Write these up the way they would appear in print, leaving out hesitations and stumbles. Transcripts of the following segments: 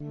La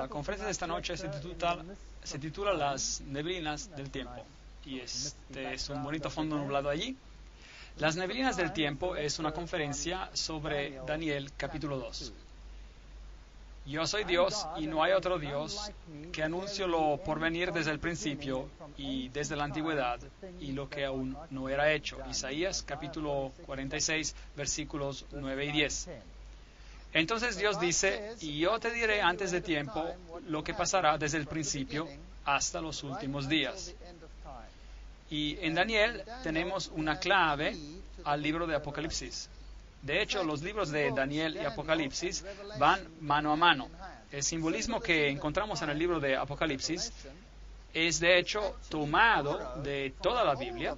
conferencia de esta noche se titula Las neblinas del tiempo. Y este es un bonito fondo nublado allí. Las neblinas del tiempo es una conferencia sobre Daniel capítulo 2. Yo soy Dios y no hay otro Dios, que anuncio lo por venir desde el principio y desde la antigüedad y lo que aún no era hecho. Isaías capítulo 46 versículos 9 y 10. Entonces Dios dice, y yo te diré antes de tiempo lo que pasará desde el principio hasta los últimos días. Y en Daniel tenemos una clave al libro de Apocalipsis. De hecho, los libros de Daniel y Apocalipsis van mano a mano. El simbolismo que encontramos en el libro de Apocalipsis es de hecho tomado de toda la Biblia,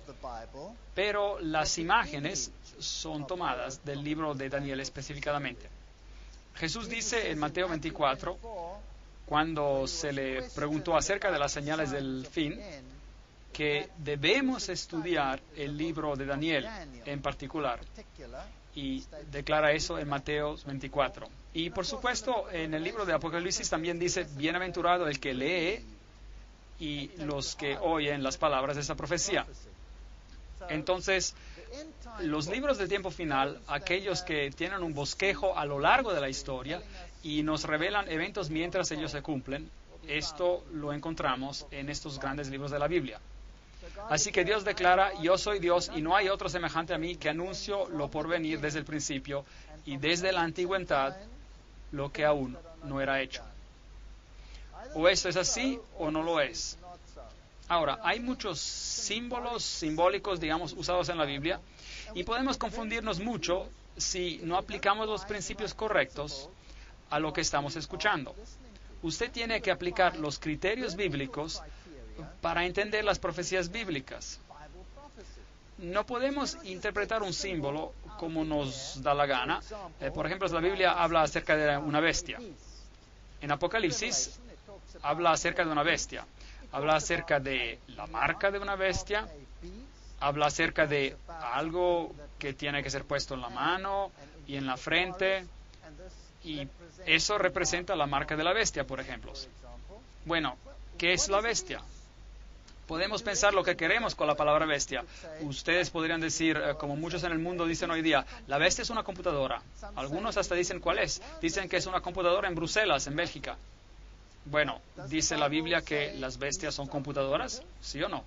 pero las imágenes son tomadas del libro de Daniel específicamente. Jesús dice en Mateo 24, cuando se le preguntó acerca de las señales del fin, que debemos estudiar el libro de Daniel en particular. Y declara eso en Mateo 24. Y por supuesto, en el libro de Apocalipsis también dice, bienaventurado el que lee y los que oyen las palabras de esa profecía. Entonces, los libros del tiempo final, aquellos que tienen un bosquejo a lo largo de la historia y nos revelan eventos mientras ellos se cumplen, esto lo encontramos en estos grandes libros de la Biblia. Así que Dios declara, yo soy Dios y no hay otro semejante a mí, que anuncio lo por venir desde el principio y desde la antigüedad lo que aún no era hecho. O esto es así o no lo es. Ahora, hay muchos símbolos simbólicos, digamos, usados en la Biblia, y podemos confundirnos mucho si no aplicamos los principios correctos a lo que estamos escuchando. Usted tiene que aplicar los criterios bíblicos para entender las profecías bíblicas. No podemos interpretar un símbolo como nos da la gana. Por ejemplo, la Biblia habla acerca de una bestia. En Apocalipsis habla acerca de una bestia. Habla acerca de la marca de una bestia. Habla acerca de algo que tiene que ser puesto en la mano y en la frente. Y eso representa la marca de la bestia, por ejemplo. Bueno, ¿qué es la bestia? Podemos pensar lo que queremos con la palabra bestia. Ustedes podrían decir, como muchos en el mundo dicen hoy día, la bestia es una computadora. Algunos hasta dicen cuál es. Dicen que es una computadora en Bruselas, en Bélgica. Bueno, ¿dice la Biblia que las bestias son computadoras? ¿Sí o no?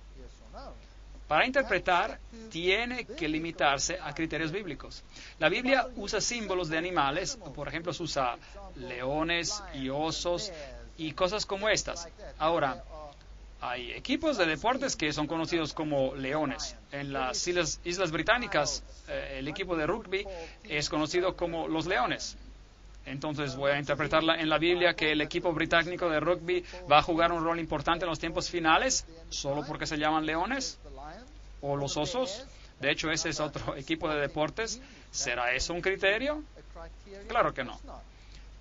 Para interpretar, tiene que limitarse a criterios bíblicos. La Biblia usa símbolos de animales, por ejemplo, se usa leones y osos y cosas como estas. Ahora, hay equipos de deportes que son conocidos como leones. En las Islas Británicas, el equipo de rugby es conocido como los Leones. Entonces voy a interpretarla en la Biblia que el equipo británico de rugby va a jugar un rol importante en los tiempos finales, solo porque se llaman leones o los osos. De hecho, ese es otro equipo de deportes. ¿Será eso un criterio? Claro que no.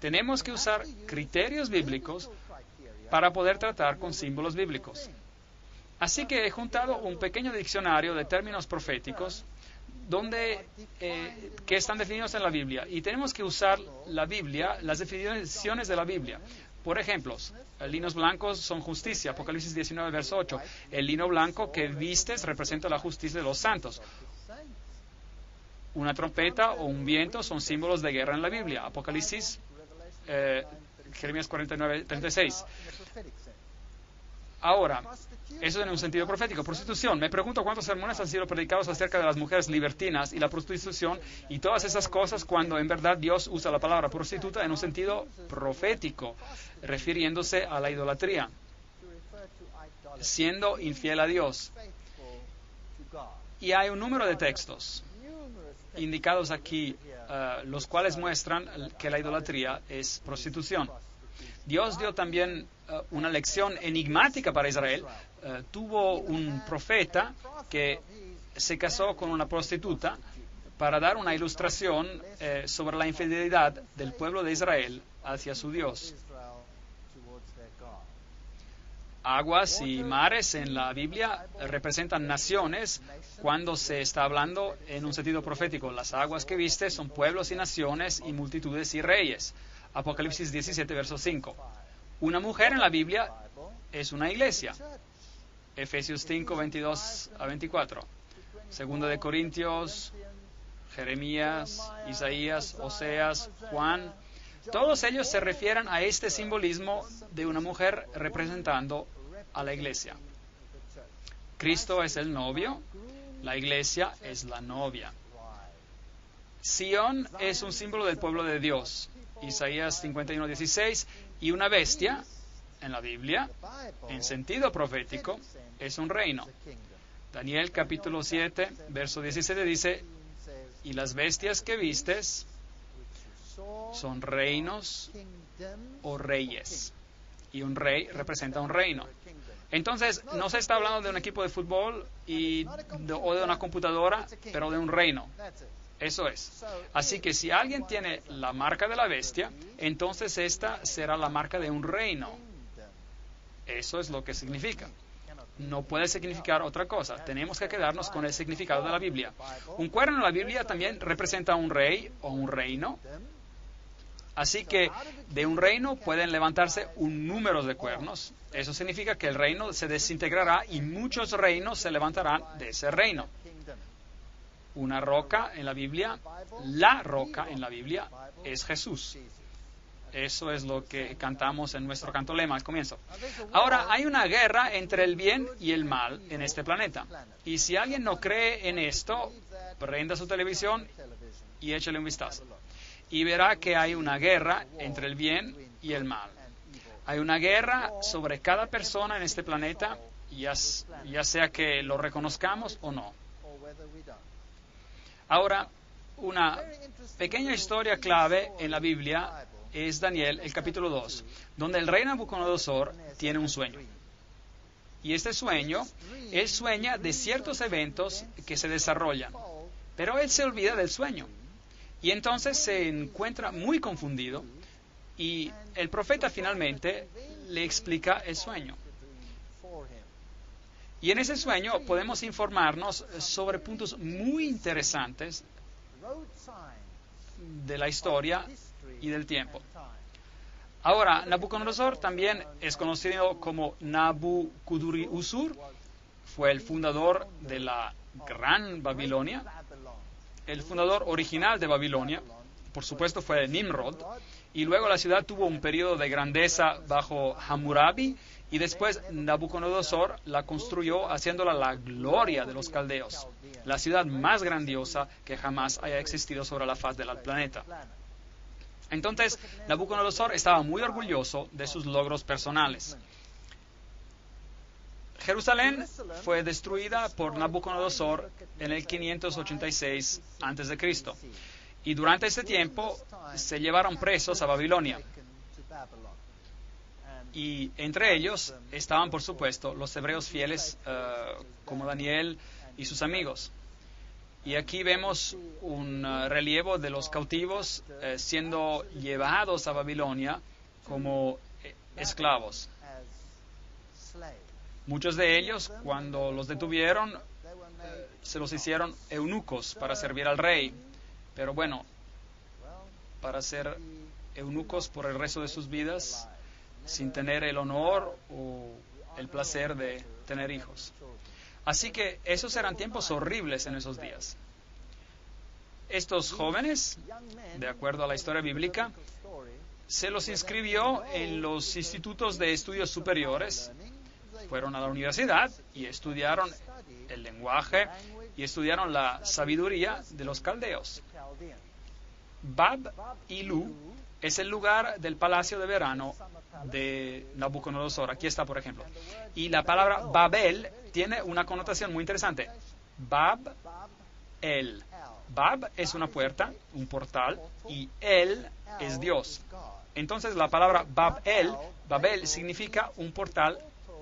Tenemos que usar criterios bíblicos para poder tratar con símbolos bíblicos. Así que he juntado un pequeño diccionario de términos proféticos que están definidos en la Biblia. Y tenemos que usar la Biblia, las definiciones de la Biblia. Por ejemplo, linos blancos son justicia, Apocalipsis 19, verso 8. El lino blanco que vistes representa la justicia de los santos. Una trompeta o un viento son símbolos de guerra en la Biblia, Apocalipsis, Jeremías 49, 36. Ahora, eso en un sentido profético. Prostitución. Me pregunto cuántos sermones han sido predicados acerca de las mujeres libertinas y la prostitución y todas esas cosas cuando en verdad Dios usa la palabra prostituta en un sentido profético, refiriéndose a la idolatría, siendo infiel a Dios. Y hay un número de textos indicados aquí, los cuales muestran que la idolatría es prostitución. Dios dio también una lección enigmática para Israel. Tuvo un profeta que se casó con una prostituta para dar una ilustración sobre la infidelidad del pueblo de Israel hacia su Dios. Aguas y mares en la Biblia representan naciones cuando se está hablando en un sentido profético. Las aguas que viste son pueblos y naciones y multitudes y reyes. Apocalipsis 17, verso 5. Una mujer en la Biblia es una iglesia. Efesios 5, 22 a 24. Segunda de Corintios, Jeremías, Isaías, Oseas, Juan. Todos ellos se refieren a este simbolismo de una mujer representando a la iglesia. Cristo es el novio, la iglesia es la novia. Sión es un símbolo del pueblo de Dios. Isaías 51, 16. Y una bestia, en la Biblia, en sentido profético, es un reino. Daniel capítulo 7, verso 17 dice, y las bestias que vistes son reinos o reyes. Y un rey representa un reino. Entonces, no se está hablando de un equipo de fútbol o de una computadora, pero de un reino. Eso es. Así que si alguien tiene la marca de la bestia, entonces esta será la marca de un reino. Eso es lo que significa. No puede significar otra cosa. Tenemos que quedarnos con el significado de la Biblia. Un cuerno en la Biblia también representa un rey o un reino. Así que de un reino pueden levantarse un número de cuernos. Eso significa que el reino se desintegrará y muchos reinos se levantarán de ese reino. Una roca en la Biblia, la roca en la Biblia es Jesús. Eso es lo que cantamos en nuestro canto lema al comienzo. Ahora, hay una guerra entre el bien y el mal en este planeta. Y si alguien no cree en esto, prenda su televisión y échale un vistazo. Y verá que hay una guerra entre el bien y el mal. Hay una guerra sobre cada persona en este planeta, ya sea que lo reconozcamos o no. Ahora, una pequeña historia clave en la Biblia es Daniel, el capítulo 2, donde el rey Nabucodonosor tiene un sueño. Y este sueño, él sueña de ciertos eventos que se desarrollan, pero él se olvida del sueño. Y entonces se encuentra muy confundido y el profeta finalmente le explica el sueño. Y en ese sueño podemos informarnos sobre puntos muy interesantes de la historia y del tiempo. Ahora, Nabucodonosor también es conocido como Nabucodonosor, fue el fundador de la Gran Babilonia, el fundador original de Babilonia, por supuesto fue Nimrod, y luego la ciudad tuvo un periodo de grandeza bajo Hammurabi, y después Nabucodonosor la construyó haciéndola la gloria de los caldeos, la ciudad más grandiosa que jamás haya existido sobre la faz del planeta. Entonces, Nabucodonosor estaba muy orgulloso de sus logros personales. Jerusalén fue destruida por Nabucodonosor en el 586 a.C. Y durante este tiempo se llevaron presos a Babilonia. Y entre ellos estaban, por supuesto, los hebreos fieles como Daniel y sus amigos. Y aquí vemos un relieve de los cautivos siendo llevados a Babilonia como esclavos. Muchos de ellos, cuando los detuvieron, se los hicieron eunucos para servir al rey. Pero bueno, para ser eunucos por el resto de sus vidas, sin tener el honor o el placer de tener hijos. Así que esos eran tiempos horribles en esos días. Estos jóvenes, de acuerdo a la historia bíblica, se los inscribió en los institutos de estudios superiores, fueron a la universidad y estudiaron el lenguaje y estudiaron la sabiduría de los caldeos. Bab y Lu es el lugar del palacio de verano de Nabucodonosor. Aquí está, por ejemplo. Y la palabra Babel tiene una connotación muy interesante. Bab-el. Bab es una puerta, un portal, y El es Dios. Entonces la palabra Babel significa un portal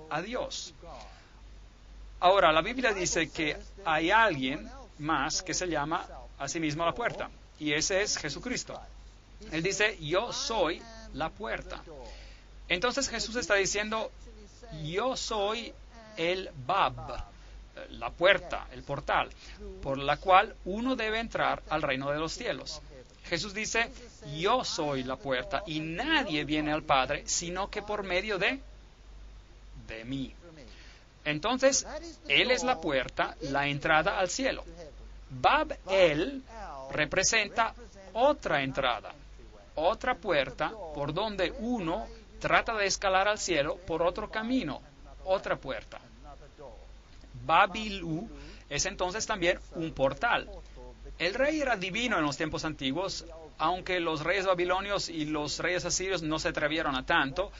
a Dios. Ahora, la Biblia dice que hay alguien más que se llama a sí mismo la puerta, y ese es Jesucristo. Él dice, yo soy la puerta. Entonces Jesús está diciendo, yo soy el Bab, la puerta, el portal, por la cual uno debe entrar al reino de los cielos. Jesús dice, yo soy la puerta y nadie viene al Padre sino que por medio de mí. Entonces, Él es la puerta, la entrada al cielo. Bab-el representa otra entrada, otra puerta por donde uno trata de escalar al cielo por otro camino, otra puerta. Babilú es entonces también un portal. El rey era divino en los tiempos antiguos, aunque los reyes babilonios y los reyes asirios no se atrevieron a tanto.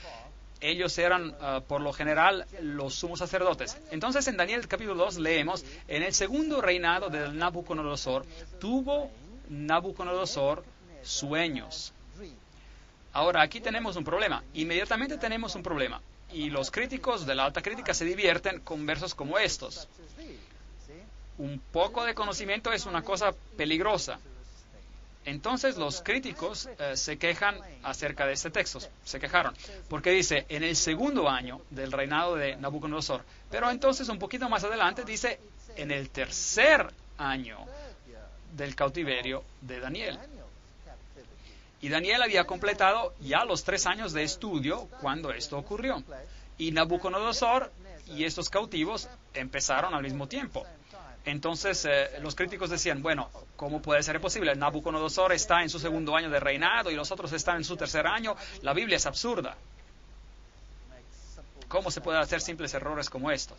Ellos eran, por lo general, los sumos sacerdotes. Entonces, en Daniel capítulo 2 leemos, en el segundo reinado de Nabucodonosor, tuvo Nabucodonosor sueños. Ahora, aquí tenemos un problema. Inmediatamente tenemos un problema. Y los críticos de la alta crítica se divierten con versos como estos. Un poco de conocimiento es una cosa peligrosa. Entonces los críticos se quejan acerca de este texto, se quejaron, porque dice, en el segundo año del reinado de Nabucodonosor, pero entonces un poquito más adelante dice, en el tercer año del cautiverio de Daniel. Y Daniel había completado ya los 3 años de estudio cuando esto ocurrió. Y Nabucodonosor y estos cautivos empezaron al mismo tiempo. Entonces los críticos decían, bueno, ¿cómo puede ser posible? Nabucodonosor está en su segundo año de reinado y los otros están en su tercer año. La Biblia es absurda. ¿Cómo se pueden hacer simples errores como estos?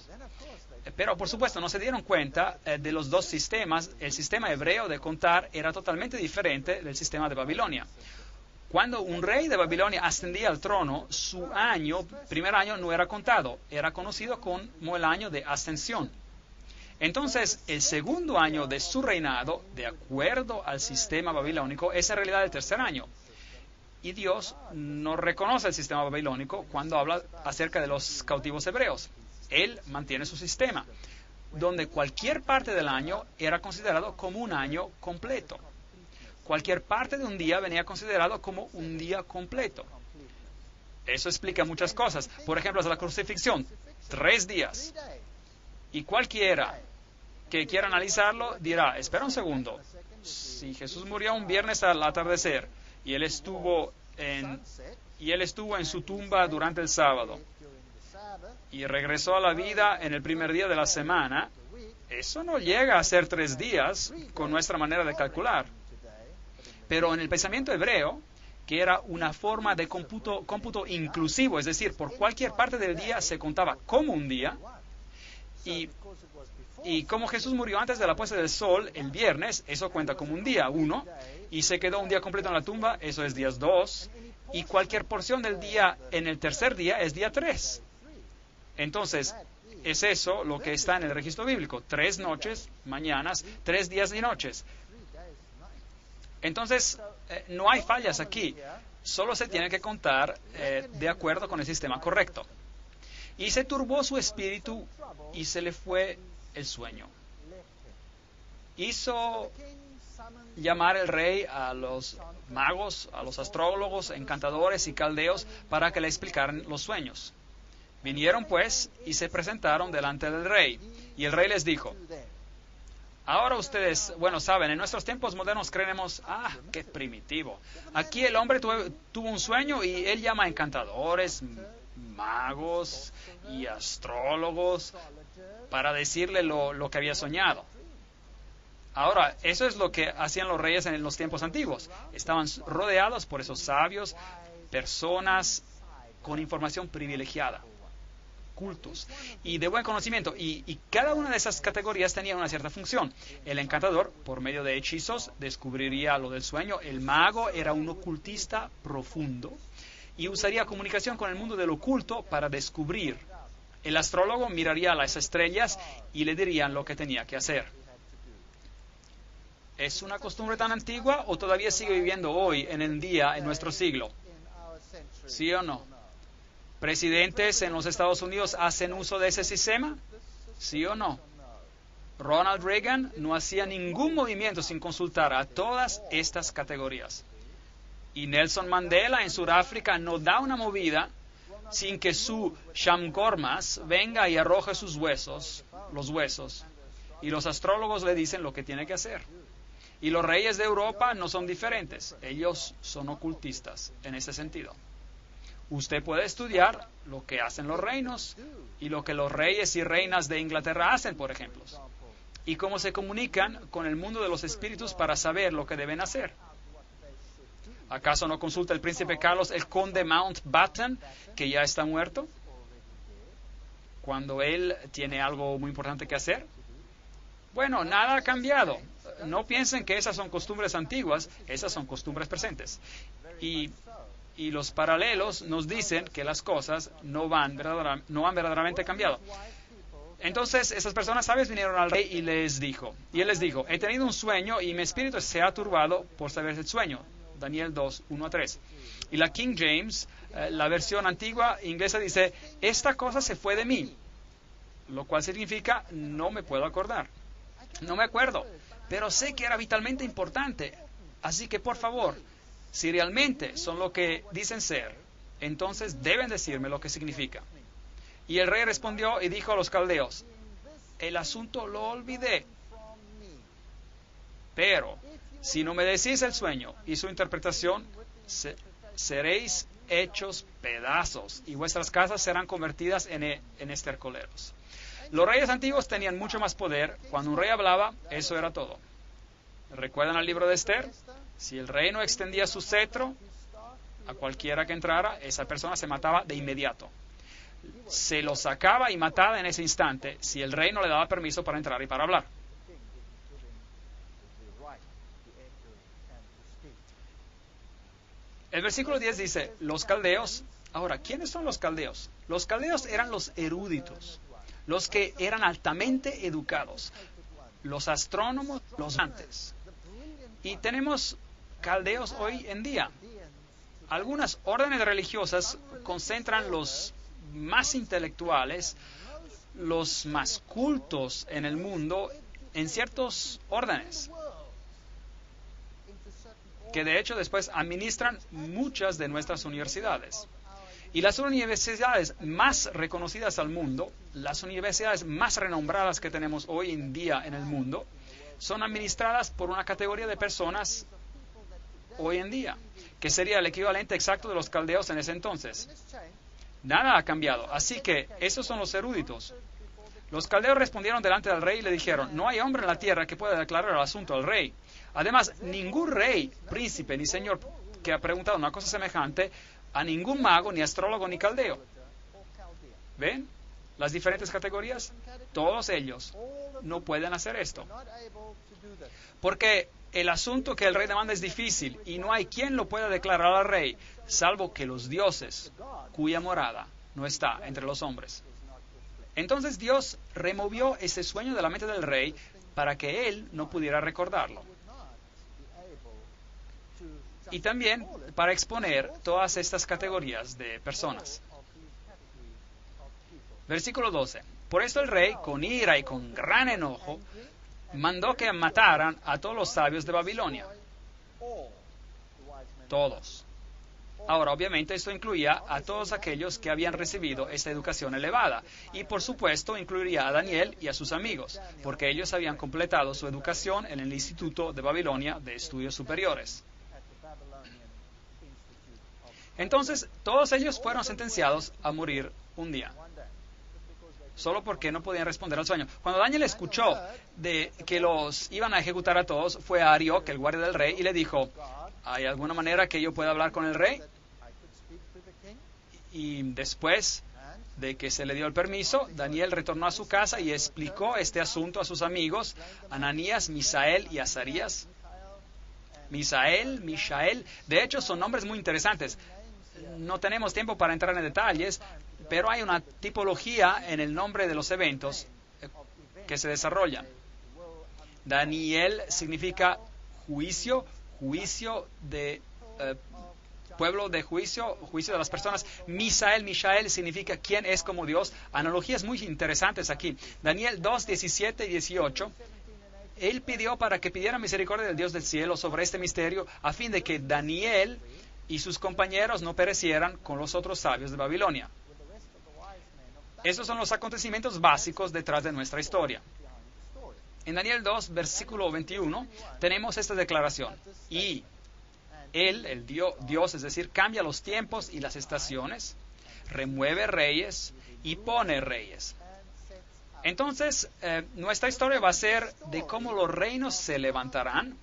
Pero, por supuesto, no se dieron cuenta de los dos sistemas. El sistema hebreo de contar era totalmente diferente del sistema de Babilonia. Cuando un rey de Babilonia ascendía al trono, su primer año no era contado, era conocido como el año de ascensión. Entonces, el segundo año de su reinado, de acuerdo al sistema babilónico, es en realidad el tercer año. Y Dios no reconoce el sistema babilónico cuando habla acerca de los cautivos hebreos. Él mantiene su sistema, donde cualquier parte del año era considerado como un año completo. Cualquier parte de un día venía considerado como un día completo. Eso explica muchas cosas. Por ejemplo, la crucifixión, 3 días. Y cualquiera que quiera analizarlo dirá, espera un segundo, si Jesús murió un viernes al atardecer y él estuvo en su tumba durante el sábado y regresó a la vida en el primer día de la semana, eso no llega a ser 3 días con nuestra manera de calcular. Pero en el pensamiento hebreo, que era una forma de cómputo inclusivo, es decir, por cualquier parte del día se contaba como un día. Y como Jesús murió antes de la puesta del sol, el viernes, eso cuenta como un día 1, y se quedó un día completo en la tumba, eso es días 2, y cualquier porción del día en el tercer día es día 3. Entonces, es eso lo que está en el registro bíblico, 3 noches, mañanas, 3 días y noches. Entonces, no hay fallas aquí. Solo se tiene que contar de acuerdo con el sistema correcto. Y se turbó su espíritu y se le fue el sueño. Hizo llamar el rey a los magos, a los astrólogos, encantadores y caldeos para que le explicaran los sueños. Vinieron pues y se presentaron delante del rey. Y el rey les dijo: ahora ustedes, bueno, saben, en nuestros tiempos modernos creemos, qué primitivo. Aquí el hombre tuvo un sueño y él llama a encantadores, magos y astrólogos para decirle lo que había soñado. Ahora, eso es lo que hacían los reyes en los tiempos antiguos. Estaban rodeados por esos sabios, personas con información privilegiada, cultos y de buen conocimiento. Y cada una de esas categorías tenía una cierta función. El encantador, por medio de hechizos, descubriría lo del sueño. El mago era un ocultista profundo y usaría comunicación con el mundo del oculto para descubrir. El astrólogo miraría a las estrellas y le dirían lo que tenía que hacer. ¿Es una costumbre tan antigua o todavía sigue viviendo hoy, en el día, en nuestro siglo? ¿Sí o no? ¿Presidentes en los Estados Unidos hacen uso de ese sistema? ¿Sí o no? Ronald Reagan no hacía ningún movimiento sin consultar a todas estas categorías. Y Nelson Mandela en Sudáfrica no da una movida sin que su Shamgormas venga y arroje sus huesos, los huesos, y los astrólogos le dicen lo que tiene que hacer. Y los reyes de Europa no son diferentes, ellos son ocultistas en ese sentido. Usted puede estudiar lo que hacen los reinos y lo que los reyes y reinas de Inglaterra hacen, por ejemplo, y cómo se comunican con el mundo de los espíritus para saber lo que deben hacer. ¿Acaso no consulta el príncipe Carlos el conde Mountbatten, que ya está muerto, cuando él tiene algo muy importante que hacer? Bueno, nada ha cambiado. No piensen que esas son costumbres antiguas, esas son costumbres presentes. Y los paralelos nos dicen que las cosas no han verdaderamente cambiado. Entonces, esas personas sabias vinieron al rey y él les dijo, he tenido un sueño y mi espíritu se ha turbado por saber el sueño. Daniel 2, 1-3. Y la King James, la versión antigua inglesa, dice, esta cosa se fue de mí, lo cual significa no me puedo acordar. No me acuerdo, pero sé que era vitalmente importante. Así que, por favor, si realmente son lo que dicen ser, entonces deben decirme lo que significa. Y el rey respondió y dijo a los caldeos, el asunto lo olvidé. Pero, si no me decís el sueño y su interpretación, seréis hechos pedazos y vuestras casas serán convertidas en estercoleros. Los reyes antiguos tenían mucho más poder. Cuando un rey hablaba, eso era todo. ¿Recuerdan el libro de Esther? Si el rey no extendía su cetro a cualquiera que entrara, esa persona se mataba de inmediato. Se lo sacaba y mataba en ese instante si el rey no le daba permiso para entrar y para hablar. El versículo 10 dice, los caldeos. Ahora, ¿quiénes son los caldeos? Los caldeos eran los eruditos, los que eran altamente educados, los astrónomos, los antes. Y tenemos caldeos hoy en día. Algunas órdenes religiosas concentran los más intelectuales, los más cultos en el mundo, en ciertos órdenes, que de hecho después administran muchas de nuestras universidades. Y las universidades más reconocidas al mundo, las universidades más renombradas que tenemos hoy en día en el mundo, son administradas por una categoría de personas hoy en día, que sería el equivalente exacto de los caldeos en ese entonces. Nada ha cambiado, así que esos son los eruditos. Los caldeos respondieron delante del rey y le dijeron, no hay hombre en la tierra que pueda declarar el asunto al rey. Además, ningún rey, príncipe ni señor que ha preguntado una cosa semejante a ningún mago, ni astrólogo, ni caldeo. ¿Ven las diferentes categorías? Todos ellos no pueden hacer esto. Porque el asunto que el rey demanda es difícil y no hay quien lo pueda declarar al rey, salvo que los dioses, cuya morada no está entre los hombres. Entonces Dios removió ese sueño de la mente del rey para que él no pudiera recordarlo. y también para exponer todas estas categorías de personas. Versículo 12. Por esto el rey, con ira y con gran enojo, mandó que mataran a todos los sabios de Babilonia. Todos. Ahora, obviamente, esto incluía a todos aquellos que habían recibido esta educación elevada. Y, por supuesto, incluiría a Daniel y a sus amigos, porque ellos habían completado su educación en el Instituto de Babilonia de Estudios Superiores. Entonces, todos ellos fueron sentenciados a morir un día, solo porque no podían responder al sueño. Cuando Daniel escuchó de que los iban a ejecutar a todos, fue a Arioc, el guardia del rey, y le dijo: ¿hay alguna manera que yo pueda hablar con el rey? Y después de que se le dio el permiso, Daniel retornó a su casa y explicó este asunto a sus amigos, Ananías, Misael y Azarías. Mishael, de hecho son nombres muy interesantes. No tenemos tiempo para entrar en detalles, pero hay una tipología en el nombre de los eventos que se desarrollan. Daniel significa juicio de pueblo de juicio de las personas. Mishael significa quién es como Dios. Analogías muy interesantes aquí. Daniel 2, 17 y 18. Él pidió para que pidiera misericordia del Dios del cielo sobre este misterio, a fin de que Daniel y sus compañeros no perecieran con los otros sabios de Babilonia. Esos son los acontecimientos básicos detrás de nuestra historia. En Daniel 2, versículo 21, tenemos esta declaración. Y Él, el Dios, es decir, cambia los tiempos y las estaciones, remueve reyes y pone reyes. Entonces, nuestra historia va a ser de cómo los reinos se levantarán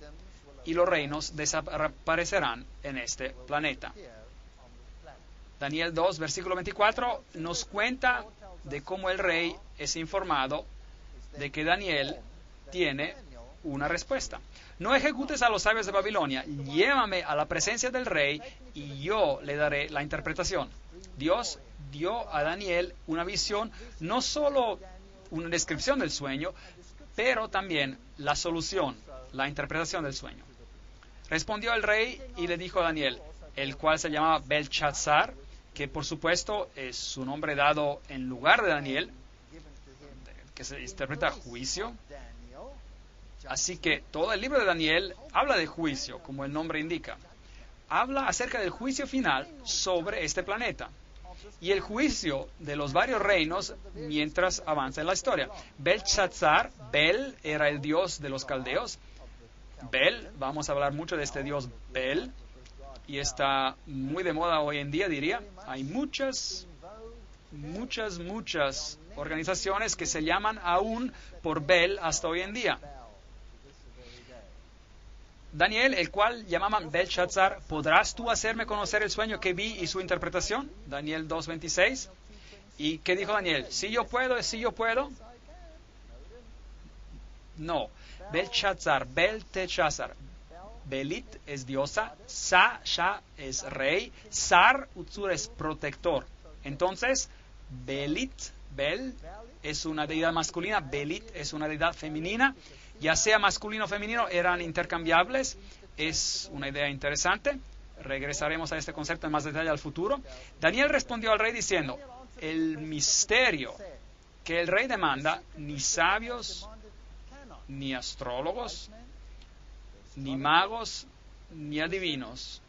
y los reinos desaparecerán en este planeta. Daniel 2, versículo 24, nos cuenta de cómo el rey es informado de que Daniel tiene una respuesta. No ejecutes a los sabios de Babilonia, llévame a la presencia del rey y yo le daré la interpretación. Dios dio a Daniel una visión, no solo una descripción del sueño, pero también la solución, la interpretación del sueño. Respondió el rey y le dijo a Daniel, el cual se llamaba Belchazzar, que por supuesto es su nombre dado en lugar de Daniel, que se interpreta juicio. Así que todo el libro de Daniel habla de juicio, como el nombre indica. Habla acerca del juicio final sobre este planeta y el juicio de los varios reinos mientras avanza en la historia. Belchazzar, Bel era el dios de los caldeos. Bel, vamos a hablar mucho de este dios Bel, y está muy de moda hoy en día, diría. Hay muchas organizaciones que se llaman aún por Bel hasta hoy en día. Daniel, el cual llamaban Belchazzar, ¿podrás tú hacerme conocer el sueño que vi y su interpretación? Daniel 2:26. ¿Y qué dijo Daniel? ¿Sí yo puedo? ¿Sí yo puedo? No. Belchazzar, Belteshazzar. Belit es diosa, Sha es rey, Sar, Utsur es protector. Entonces, Bel es una deidad masculina, Belit es una deidad femenina. Ya sea masculino o femenino, eran intercambiables. Es una idea interesante. Regresaremos a este concepto en más detalle al futuro. Daniel respondió al rey diciendo, el misterio que el rey demanda, ni sabios, ni astrólogos, ni magos, ni adivinos.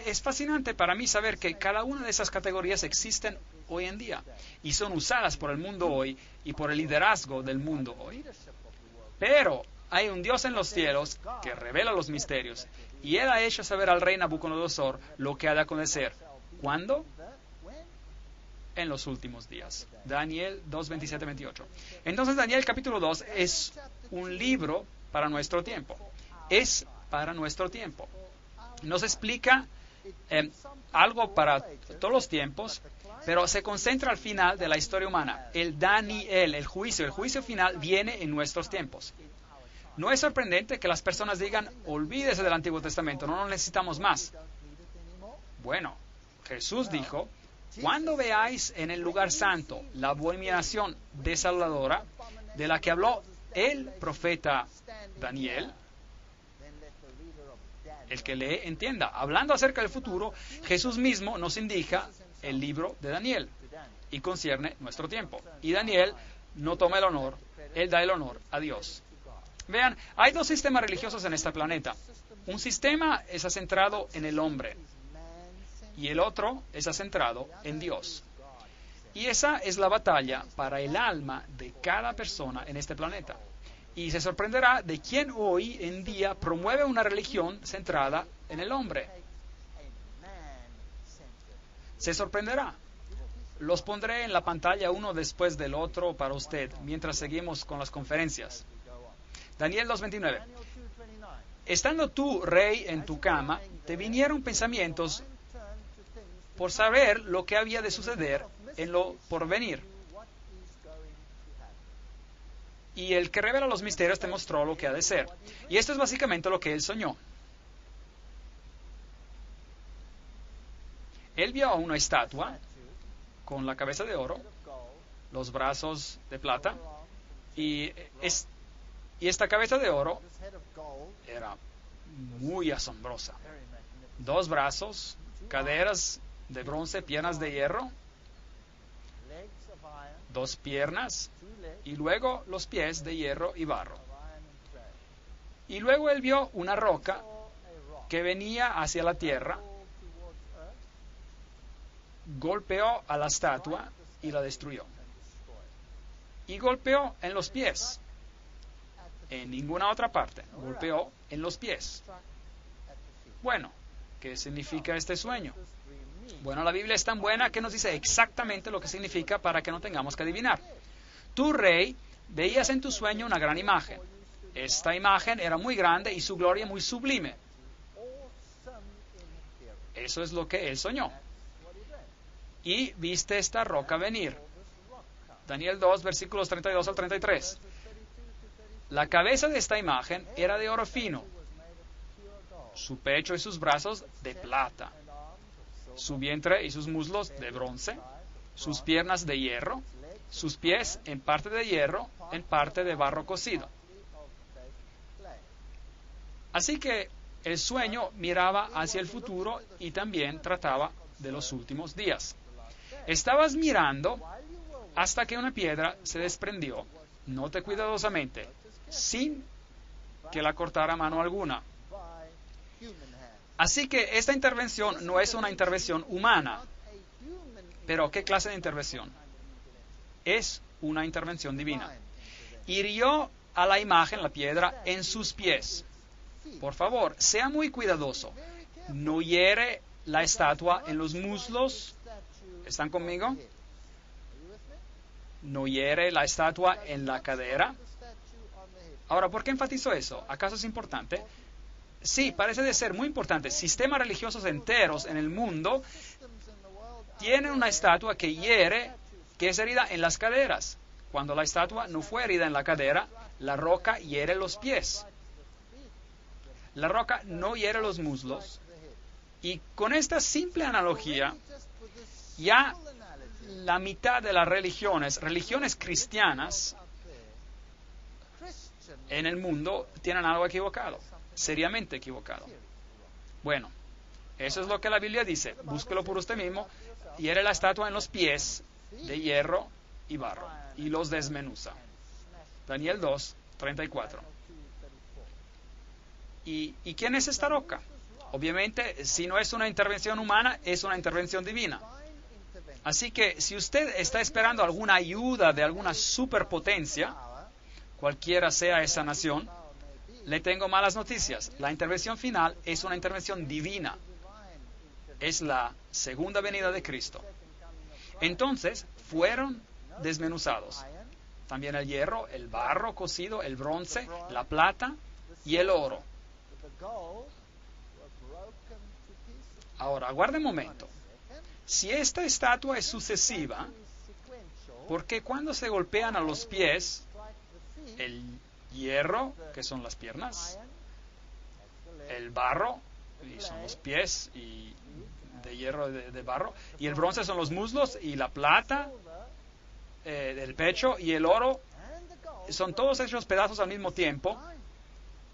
Es fascinante para mí saber que cada una de esas categorías existen hoy en día y son usadas por el mundo hoy y por el liderazgo del mundo hoy. Pero hay un Dios en los cielos que revela los misterios y Él ha hecho saber al rey Nabucodonosor lo que ha de acontecer. ¿Cuándo? En los últimos días. Daniel 2, 27, 28. Entonces Daniel capítulo 2 es un libro para nuestro tiempo. Es para nuestro tiempo. Nos explica algo para todos los tiempos, pero se concentra al final de la historia humana. El Daniel, el juicio final viene en nuestros tiempos. No es sorprendente que las personas digan, olvídese del Antiguo Testamento, no lo necesitamos más. Bueno, Jesús dijo, cuando veáis en el lugar santo la abominación desoladora de la que habló el profeta Daniel, El que lee, entienda. Hablando acerca del futuro, Jesús mismo nos indica el libro de Daniel y concierne nuestro tiempo. Y Daniel no toma el honor, él da el honor a Dios. Vean, hay dos sistemas religiosos en este planeta. Un sistema está centrado en el hombre y el otro está centrado en Dios. Y esa es la batalla para el alma de cada persona en este planeta. Y se sorprenderá de quién hoy en día promueve una religión centrada en el hombre. Se sorprenderá. Los pondré en la pantalla uno después del otro para usted mientras seguimos con las conferencias. Daniel 2:29. Estando tú, rey, en tu cama, te vinieron pensamientos por saber lo que había de suceder en lo porvenir. Y el que revela los misterios te mostró lo que ha de ser. Y esto es básicamente lo que él soñó. Él vio a una estatua con la cabeza de oro, los brazos de plata, y esta cabeza de oro era muy asombrosa. 2 brazos, caderas de bronce, piernas de hierro, 2 piernas, y luego los pies de hierro y barro. Y luego él vio una roca que venía hacia la tierra, golpeó a la estatua y la destruyó. Y golpeó en los pies. En ninguna otra parte. Golpeó en los pies. Bueno, ¿qué significa este sueño? Bueno, la Biblia es tan buena que nos dice exactamente lo que significa para que no tengamos que adivinar. Tú, rey, veías en tu sueño una gran imagen. Esta imagen era muy grande y su gloria muy sublime. Eso es lo que él soñó. Y viste esta roca venir. Daniel 2, versículos 32 al 33. La cabeza de esta imagen era de oro fino, su pecho y sus brazos de plata, su vientre y sus muslos de bronce, sus piernas de hierro, sus pies en parte de hierro, en parte de barro cocido. Así que el sueño miraba hacia el futuro y también trataba de los últimos días. Estabas mirando hasta que una piedra se desprendió, note cuidadosamente, sin que la cortara mano alguna. Así que esta intervención no es una intervención humana. Pero ¿qué clase de intervención? Es una intervención divina. Hirió a la imagen, la piedra, en sus pies. Por favor, sea muy cuidadoso. No hiere la estatua en los muslos. ¿Están conmigo? No hiere la estatua en la cadera. Ahora, ¿por qué enfatizo eso? ¿Acaso es importante? Sí, parece de ser muy importante. Sistemas religiosos enteros en el mundo tienen una estatua que hiere, que es herida en las caderas. Cuando la estatua no fue herida en la cadera, la roca hiere los pies. La roca no hiere los muslos. Y con esta simple analogía, ya la mitad de las religiones cristianas en el mundo tienen algo equivocado, seriamente equivocado. Bueno, eso es lo que la Biblia dice. Búsquelo por usted mismo. Hiere la estatua en los pies de hierro y barro y los desmenuza. Daniel 2, 34. ¿Y quién es esta roca? Obviamente, si no es una intervención humana, es una intervención divina. Así que si usted está esperando alguna ayuda de alguna superpotencia, cualquiera sea esa nación, le tengo malas noticias. La intervención final es una intervención divina. Es la segunda venida de Cristo. Entonces, fueron desmenuzados. También el hierro, el barro cocido, el bronce, la plata y el oro. Ahora, aguarde un momento. Si esta estatua es sucesiva, ¿por qué cuando se golpean a los pies, el hierro, que son las piernas, el barro, y son los pies, y de hierro, de barro, y el bronce son los muslos, y la plata, del pecho, y el oro, son todos hechos pedazos al mismo tiempo?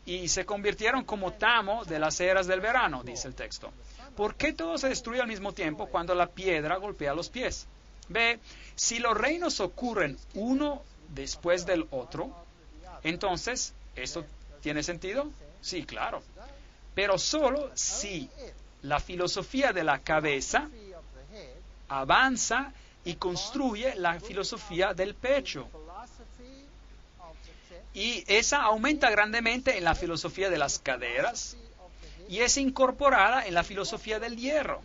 y se convirtieron como tamo de las eras del verano, dice el texto. ¿Por qué todo se destruye al mismo tiempo cuando la piedra golpea los pies? Ve, si los reinos ocurren uno después del otro, entonces, ¿esto tiene sentido? Sí, claro. Pero solo si la filosofía de la cabeza avanza y construye la filosofía del pecho. Y esa aumenta grandemente en la filosofía de las caderas y es incorporada en la filosofía del hierro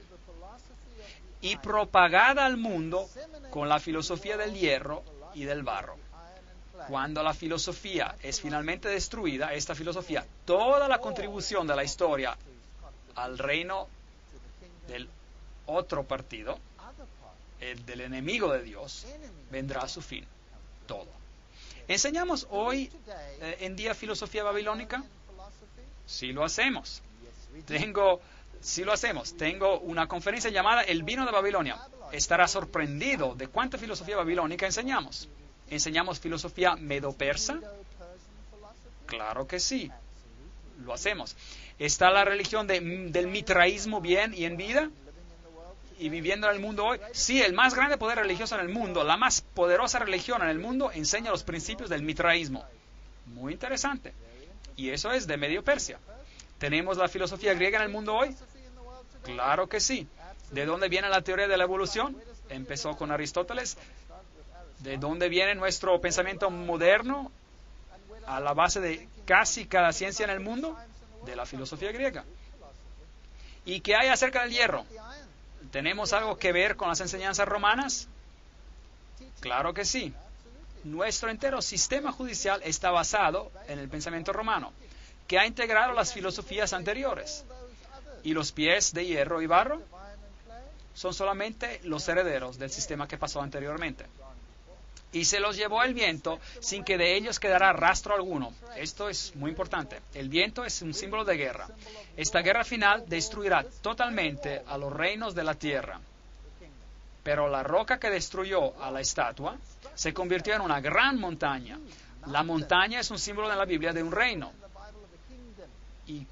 y propagada al mundo con la filosofía del hierro y del barro. Cuando la filosofía es finalmente destruida, esta filosofía, toda la contribución de la historia al reino del otro partido, el del enemigo de Dios, vendrá a su fin. Todo. ¿Enseñamos hoy en día filosofía babilónica? Sí lo hacemos. Tengo una conferencia llamada El vino de Babilonia. Estará sorprendido de cuánta filosofía babilónica enseñamos. ¿Enseñamos filosofía medo-persa? Claro que sí. Lo hacemos. ¿Está la religión del mitraísmo bien y en vida? ¿Y viviendo en el mundo hoy? Sí, el más grande poder religioso en el mundo, la más poderosa religión en el mundo, enseña los principios del mitraísmo. Muy interesante. Y eso es de Medio Persia. ¿Tenemos la filosofía griega en el mundo hoy? Claro que sí. ¿De dónde viene la teoría de la evolución? Empezó con Aristóteles. ¿De dónde viene nuestro pensamiento moderno a la base de casi cada ciencia en el mundo? De la filosofía griega. ¿Y qué hay acerca del hierro? ¿Tenemos algo que ver con las enseñanzas romanas? Claro que sí. Nuestro entero sistema judicial está basado en el pensamiento romano, que ha integrado las filosofías anteriores. Y los pies de hierro y barro son solamente los herederos del sistema que pasó anteriormente. Y se los llevó el viento sin que de ellos quedara rastro alguno. Esto es muy importante. El viento es un símbolo de guerra. Esta guerra final destruirá totalmente a los reinos de la tierra. Pero la roca que destruyó a la estatua se convirtió en una gran montaña. La montaña es un símbolo en la Biblia de un reino. ¿Y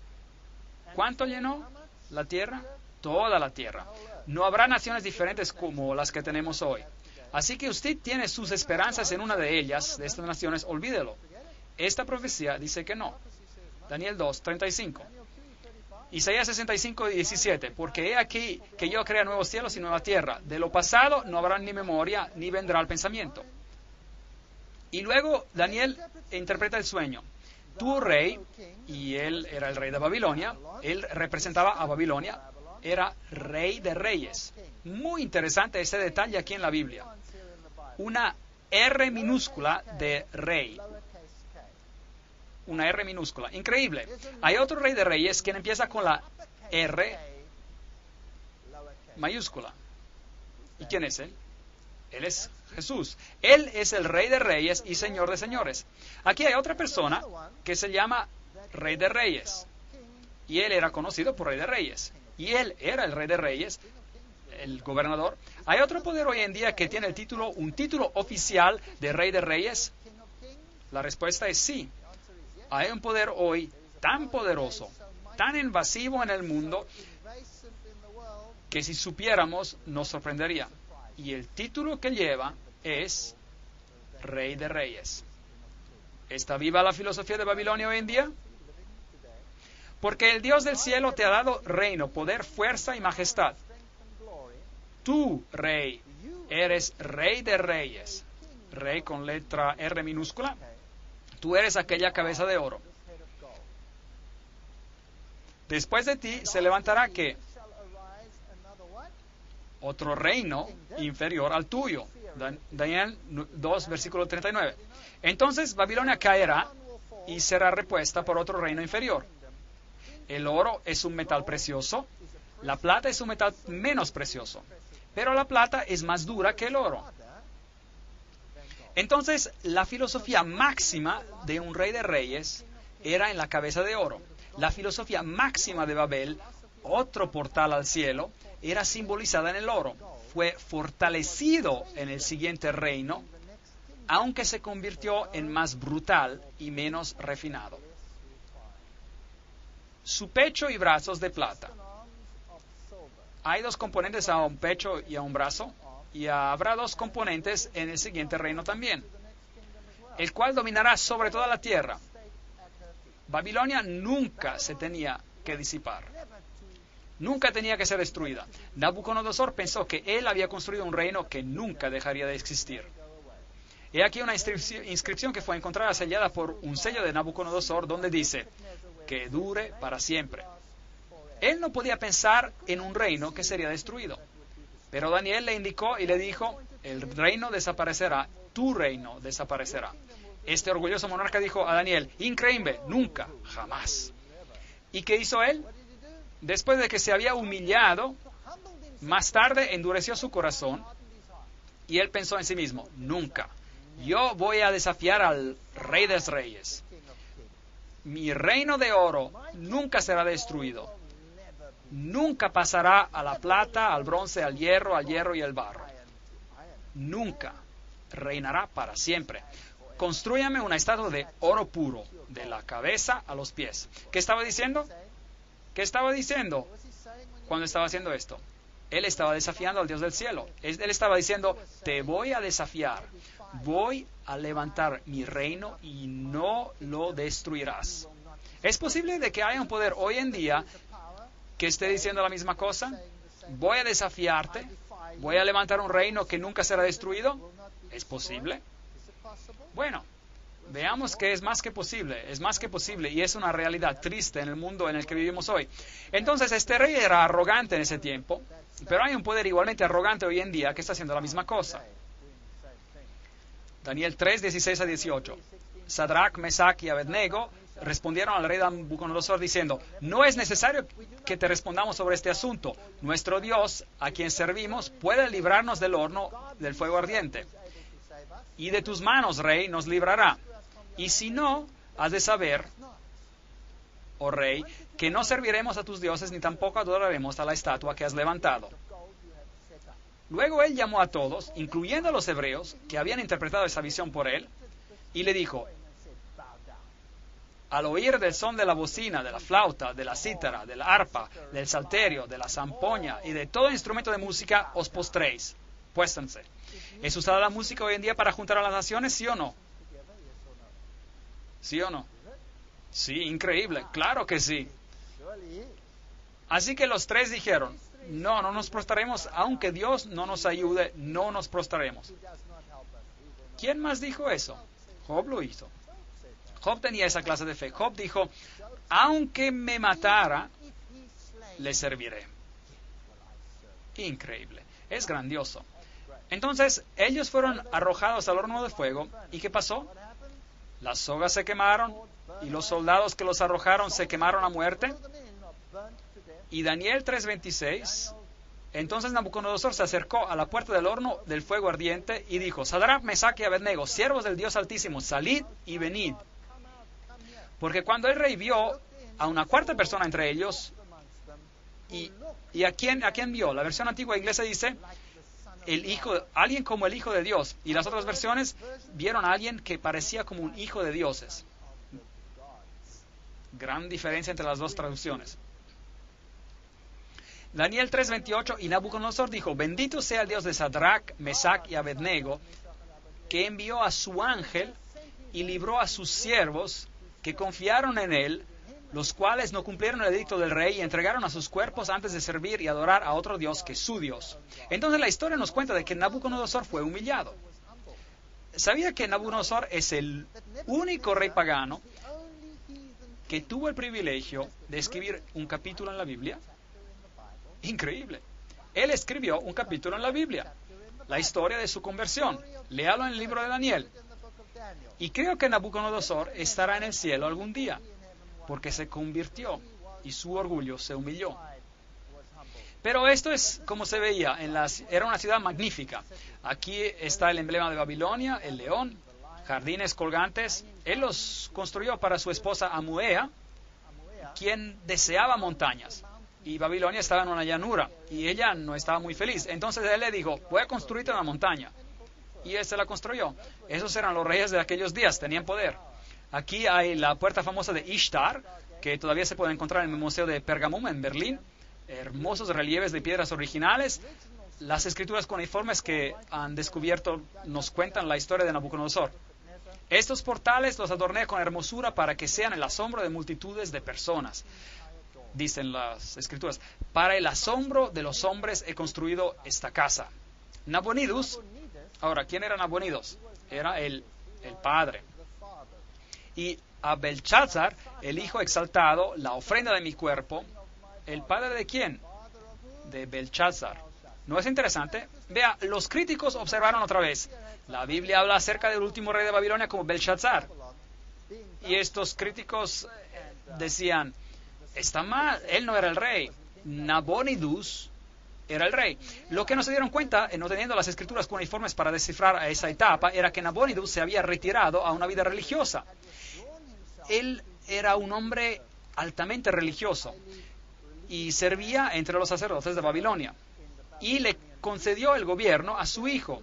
cuánto llenó la tierra? Toda la tierra. No habrá naciones diferentes como las que tenemos hoy. Así que usted tiene sus esperanzas en una de ellas, de estas naciones, olvídelo. Esta profecía dice que no. Daniel 2, 35. Isaías 65, 17. Porque he aquí que yo crea nuevos cielos y nueva tierra. De lo pasado no habrá ni memoria, ni vendrá el pensamiento. Y luego Daniel interpreta el sueño. Tuvo rey, y él era el rey de Babilonia. Él representaba a Babilonia. Era rey de reyes. Muy interesante ese detalle aquí en la Biblia. Una R minúscula de rey. Una R minúscula. Increíble. Hay otro rey de reyes quien empieza con la R mayúscula. ¿Y quién es él? Él es Jesús. Él es el rey de reyes y señor de señores. Aquí hay otra persona que se llama rey de reyes. Y él era conocido por rey de reyes. Y él era el rey de reyes, el gobernador. ¿Hay otro poder hoy en día que tiene un título oficial de rey de reyes? La respuesta es sí. Hay un poder hoy tan poderoso, tan invasivo en el mundo, que si supiéramos nos sorprendería. Y el título que lleva es Rey de Reyes. ¿Está viva la filosofía de Babilonia hoy en día? Porque el Dios del cielo te ha dado reino, poder, fuerza y majestad. Tú, rey, eres rey de reyes. Rey con letra R minúscula. Tú eres aquella cabeza de oro. Después de ti se levantará ¿qué? Otro reino inferior al tuyo. Daniel 2, versículo 39. Entonces Babilonia caerá y será repuesta por otro reino inferior. El oro es un metal precioso, la plata es un metal menos precioso, pero la plata es más dura que el oro. Entonces, la filosofía máxima de un rey de reyes era en la cabeza de oro. La filosofía máxima de Babel, otro portal al cielo, era simbolizada en el oro. Fue fortalecido en el siguiente reino, aunque se convirtió en más brutal y menos refinado. su pecho y brazos de plata. Hay dos componentes a un pecho y a un brazo, y habrá dos componentes en el siguiente reino también, el cual dominará sobre toda la tierra. Babilonia nunca se tenía que disipar, nunca tenía que ser destruida. Nabucodonosor pensó que él había construido un reino que nunca dejaría de existir. He aquí una inscripción que fue encontrada sellada por un sello de Nabucodonosor, donde dice, que dure para siempre. Él no podía pensar en un reino que sería destruido. Pero Daniel le indicó y le dijo, el reino desaparecerá, tu reino desaparecerá. Este orgulloso monarca dijo a Daniel, increíble, nunca, jamás. ¿Y qué hizo él? Después de que se había humillado, más tarde endureció su corazón y él pensó en sí mismo, nunca, yo voy a desafiar al Rey de los Reyes. Mi reino de oro nunca será destruido. Nunca pasará a la plata, al bronce, al hierro y al barro. Nunca. Reinará para siempre. Constrúyame una estatua de oro puro, de la cabeza a los pies. ¿Qué estaba diciendo? ¿Qué estaba diciendo cuando estaba haciendo esto? Él estaba desafiando al Dios del cielo. Él estaba diciendo, te voy a desafiar. Voy a levantar mi reino y no lo destruirás. ¿Es posible de que haya un poder hoy en día que esté diciendo la misma cosa? Voy a desafiarte, voy a levantar un reino que nunca será destruido. ¿Es posible? Bueno, veamos que es más que posible y es una realidad triste en el mundo en el que vivimos hoy. Entonces este rey era arrogante en ese tiempo, pero hay un poder igualmente arrogante hoy en día que está haciendo la misma cosa. Daniel 3, 16 a 18. Sadrach, Mesach y Abednego respondieron al rey Nabucodonosor diciendo, no es necesario que te respondamos sobre este asunto. Nuestro Dios, a quien servimos, puede librarnos del horno del fuego ardiente. Y de tus manos, rey, nos librará. Y si no, has de saber, oh rey, que no serviremos a tus dioses ni tampoco adoraremos a la estatua que has levantado. Luego él llamó a todos, incluyendo a los hebreos, que habían interpretado esa visión por él, y le dijo, al oír del son de la bocina, de la flauta, de la cítara, del arpa, del salterio, de la zampoña y de todo instrumento de música, os postréis. Puéstense. ¿Es usada la música hoy en día para juntar a las naciones, sí o no? ¿Sí o no? Sí, increíble, claro que sí. Así que los tres dijeron, no nos prostraremos, aunque Dios no nos ayude, no nos prostraremos. ¿Quién más dijo eso? Job lo hizo. Job tenía esa clase de fe. Job dijo, aunque me matara, le serviré. Increíble, es grandioso. Entonces, ellos fueron arrojados al horno de fuego, ¿y qué pasó? Las sogas se quemaron, y los soldados que los arrojaron se quemaron a muerte. Y Daniel 3:26, entonces Nabucodonosor se acercó a la puerta del horno del fuego ardiente y dijo, Sadrach, Mesach y Abednego, siervos del Dios Altísimo, salid y venid. Porque cuando el rey vio a una cuarta persona entre ellos, ¿y a quién vio? La versión antigua inglesa dice, alguien como el Hijo de Dios. Y las otras versiones vieron a alguien que parecía como un hijo de dioses. Gran diferencia entre las dos traducciones. Daniel 3:28, y Nabucodonosor dijo, bendito sea el Dios de Sadrach, Mesach y Abednego, que envió a su ángel y libró a sus siervos que confiaron en él, los cuales no cumplieron el edicto del rey y entregaron a sus cuerpos antes de servir y adorar a otro Dios que su Dios. Entonces la historia nos cuenta de que Nabucodonosor fue humillado. ¿Sabía que Nabucodonosor es el único rey pagano que tuvo el privilegio de escribir un capítulo en la Biblia? Increíble. Él escribió un capítulo en la Biblia, la historia de su conversión. Léalo en el libro de Daniel. Y creo que Nabucodonosor estará en el cielo algún día, porque se convirtió y su orgullo se humilló. Pero esto es como se veía, era una ciudad magnífica. Aquí está el emblema de Babilonia, el león, jardines colgantes. Él los construyó para su esposa Amuea, quien deseaba montañas. Y Babilonia estaba en una llanura, y ella no estaba muy feliz. Entonces él le dijo, voy a construirte una montaña. Y él se la construyó. Esos eran los reyes de aquellos días, tenían poder. Aquí hay la puerta famosa de Ishtar, que todavía se pueden encontrar en el Museo de Pergamum en Berlín. Hermosos relieves de piedras originales. Las escrituras cuneiformes que han descubierto nos cuentan la historia de Nabucodonosor. Estos portales los adorné con hermosura para que sean el asombro de multitudes de personas. Dicen las escrituras, para el asombro de los hombres he construido esta casa. Nabonidus, ahora, ¿quién era Nabonidus? Era el padre. Y a Belshazzar, el hijo exaltado, la ofrenda de mi cuerpo. ¿El padre de quién? De Belshazzar. ¿No es interesante? Vea, los críticos observaron otra vez. La Biblia habla acerca del último rey de Babilonia como Belshazzar. Y estos críticos decían, está mal, él no era el rey. Nabonidus era el rey. Lo que no se dieron cuenta, no teniendo las escrituras cuneiformes para descifrar a esa etapa, era que Nabonidus se había retirado a una vida religiosa. Él era un hombre altamente religioso y servía entre los sacerdotes de Babilonia. Y le concedió el gobierno a su hijo.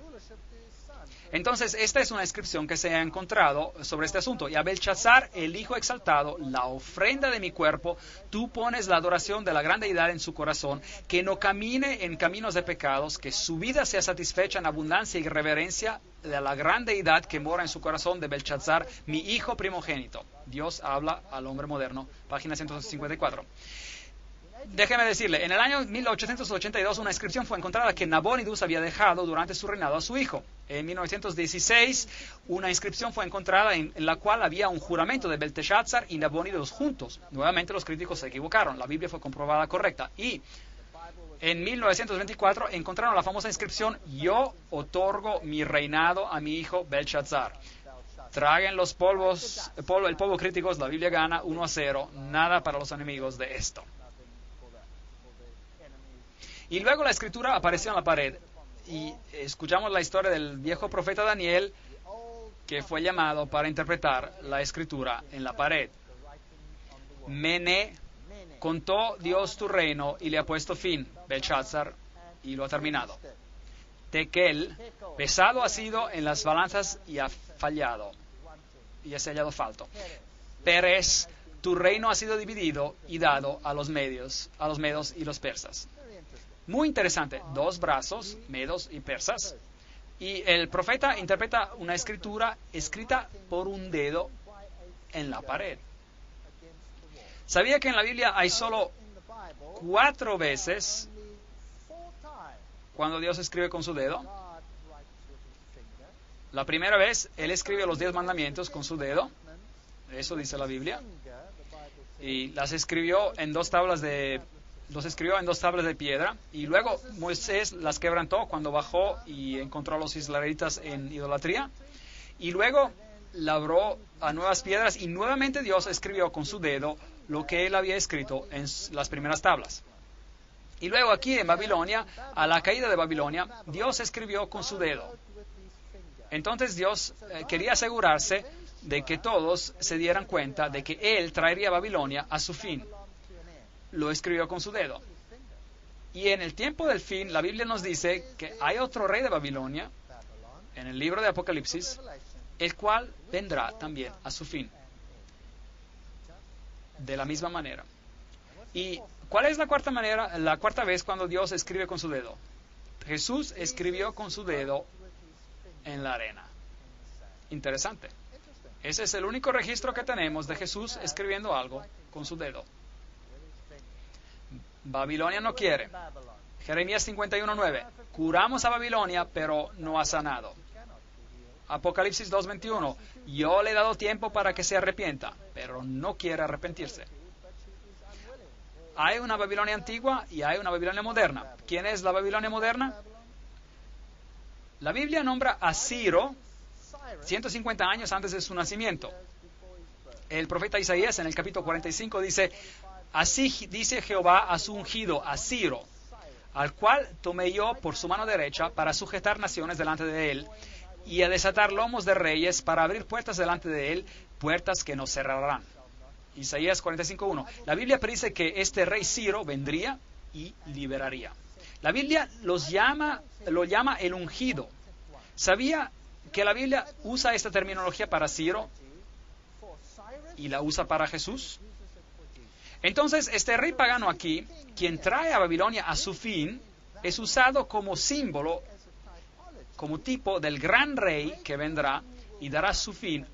Entonces, esta es una inscripción que se ha encontrado sobre este asunto. Y a Belshazzar, el hijo exaltado, la ofrenda de mi cuerpo, tú pones la adoración de la gran deidad en su corazón, que no camine en caminos de pecados, que su vida sea satisfecha en abundancia y reverencia de la gran deidad que mora en su corazón de Belshazzar, mi hijo primogénito. Dios habla al hombre moderno, página 154. Déjeme decirle, en el año 1882 una inscripción fue encontrada que Nabonidus había dejado durante su reinado a su hijo. En 1916 una inscripción fue encontrada en la cual había un juramento de Belteshazzar y Nabonidus juntos. Nuevamente los críticos se equivocaron, la Biblia fue comprobada correcta. Y en 1924 encontraron la famosa inscripción, yo otorgo mi reinado a mi hijo Belshazzar. Traguen los el polvo críticos, la Biblia gana 1-0, nada para los enemigos de esto. Y luego la escritura apareció en la pared y escuchamos la historia del viejo profeta Daniel que fue llamado para interpretar la escritura en la pared. Mene, contó Dios tu reino y le ha puesto fin, Belshazzar, y lo ha terminado. Tekel, pesado ha sido en las balanzas y ha fallado, y se ha hallado falto. Peres, tu reino ha sido dividido y dado a los medos y los persas. Muy interesante, dos brazos, medos y persas. Y el profeta interpreta una escritura escrita por un dedo en la pared. ¿Sabía que en la Biblia hay solo 4 veces cuando Dios escribe con su dedo? La primera vez, Él escribe los 10 mandamientos con su dedo. Eso dice la Biblia. Y los escribió en 2 tablas de piedra, y luego Moisés las quebrantó cuando bajó y encontró a los israelitas en idolatría, y luego labró a nuevas piedras, y nuevamente Dios escribió con su dedo lo que él había escrito en las primeras tablas. Y luego aquí en Babilonia, a la caída de Babilonia, Dios escribió con su dedo. Entonces Dios quería asegurarse de que todos se dieran cuenta de que Él traería a Babilonia a su fin. Lo escribió con su dedo. Y en el tiempo del fin, la Biblia nos dice que hay otro rey de Babilonia, en el libro de Apocalipsis, el cual vendrá también a su fin. De la misma manera. ¿Y cuál es la cuarta vez cuando Dios escribe con su dedo? Jesús escribió con su dedo en la arena. Interesante. Ese es el único registro que tenemos de Jesús escribiendo algo con su dedo. Babilonia no quiere. Jeremías 51:9. Curamos a Babilonia, pero no ha sanado. Apocalipsis 2:21. Yo le he dado tiempo para que se arrepienta, pero no quiere arrepentirse. Hay una Babilonia antigua y hay una Babilonia moderna. ¿Quién es la Babilonia moderna? La Biblia nombra a Ciro 150 años antes de su nacimiento. El profeta Isaías en el capítulo 45 dice: así dice Jehová a su ungido, a Ciro, al cual tomé yo por su mano derecha para sujetar naciones delante de él y a desatar lomos de reyes para abrir puertas delante de él, puertas que no cerrarán. Isaías 45:1. La Biblia predice que este rey Ciro vendría y liberaría. La Biblia lo llama el ungido. ¿Sabía que la Biblia usa esta terminología para Ciro y la usa para Jesús? Entonces, este rey pagano aquí, quien trae a Babilonia a su fin, es usado como símbolo, como tipo del gran rey que vendrá y dará su fin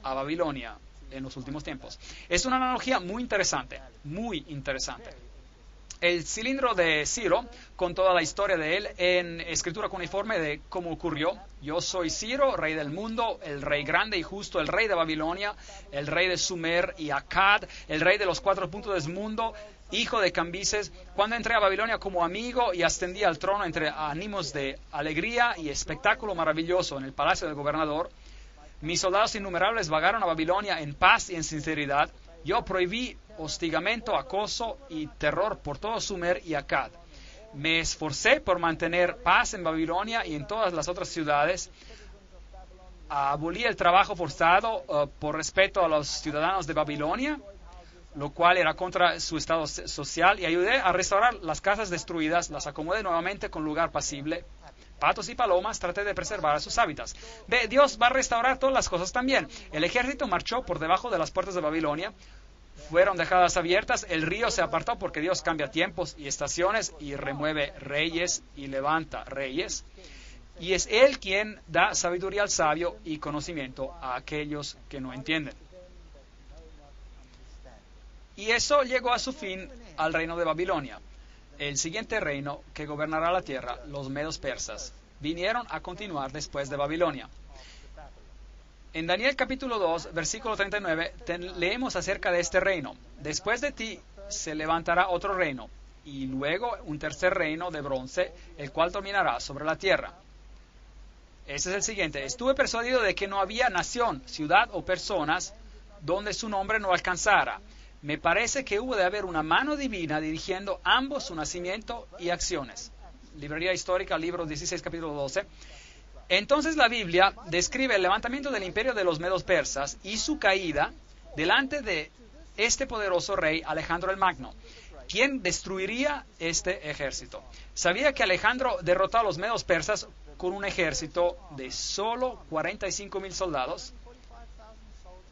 a Babilonia en los últimos tiempos. Es una analogía muy interesante, muy interesante. El cilindro de Ciro, con toda la historia de él, en escritura cuneiforme de cómo ocurrió. Yo soy Ciro, rey del mundo, el rey grande y justo, el rey de Babilonia, el rey de Sumer y Akkad, el rey de los 4 puntos del mundo, hijo de Cambises. Cuando entré a Babilonia como amigo y ascendí al trono entre ánimos de alegría y espectáculo maravilloso en el palacio del gobernador, mis soldados innumerables vagaron a Babilonia en paz y en sinceridad. Yo prohibí hostigamiento, acoso y terror por todo Sumer y Akkad. Me esforcé por mantener paz en Babilonia y en todas las otras ciudades. Abolí el trabajo forzado por respeto a los ciudadanos de Babilonia, lo cual era contra su estado social, y ayudé a restaurar las casas destruidas, las acomodé nuevamente con lugar pasible. Patos y palomas, traté de preservar sus hábitats. Dios va a restaurar todas las cosas también. El ejército marchó por debajo de las puertas de Babilonia. Fueron dejadas abiertas, el río se apartó porque Dios cambia tiempos y estaciones y remueve reyes y levanta reyes. Y es Él quien da sabiduría al sabio y conocimiento a aquellos que no entienden. Y eso llegó a su fin al reino de Babilonia. El siguiente reino que gobernará la tierra, los medos persas, vinieron a continuar después de Babilonia. En Daniel capítulo 2, versículo 39, leemos acerca de este reino. Después de ti se levantará otro reino, y luego un tercer reino de bronce, el cual dominará sobre la tierra. Ese es el siguiente. Estuve persuadido de que no había nación, ciudad o personas donde su nombre no alcanzara. Me parece que hubo de haber una mano divina dirigiendo ambos su nacimiento y acciones. Librería Histórica, libro 16, capítulo 12. Entonces la Biblia describe el levantamiento del imperio de los medos persas y su caída delante de este poderoso rey Alejandro el Magno, quien destruiría este ejército. Sabía que Alejandro derrotó a los medos persas con un ejército de solo 45,000 soldados,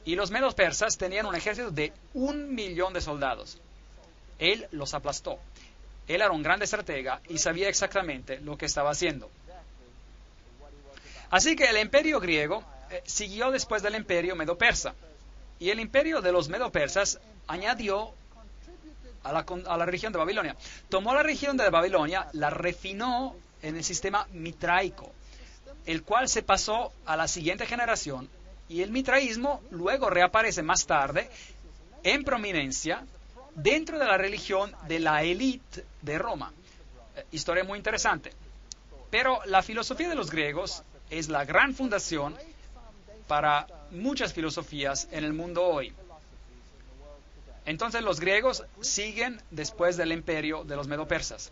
y los medos persas tenían un ejército de 1,000,000 de soldados. Él los aplastó. Él era un gran estratega y sabía exactamente lo que estaba haciendo. Así que el imperio griego siguió después del imperio medo-persa. Y el imperio de los medo-persas añadió a la región de Babilonia. Tomó la región de Babilonia, la refinó en el sistema mitraico, el cual se pasó a la siguiente generación. Y el mitraísmo luego reaparece más tarde en prominencia dentro de la religión de la élite de Roma. Historia muy interesante. Pero la filosofía de los griegos es la gran fundación para muchas filosofías en el mundo hoy. Entonces los griegos siguen después del imperio de los medo-persas.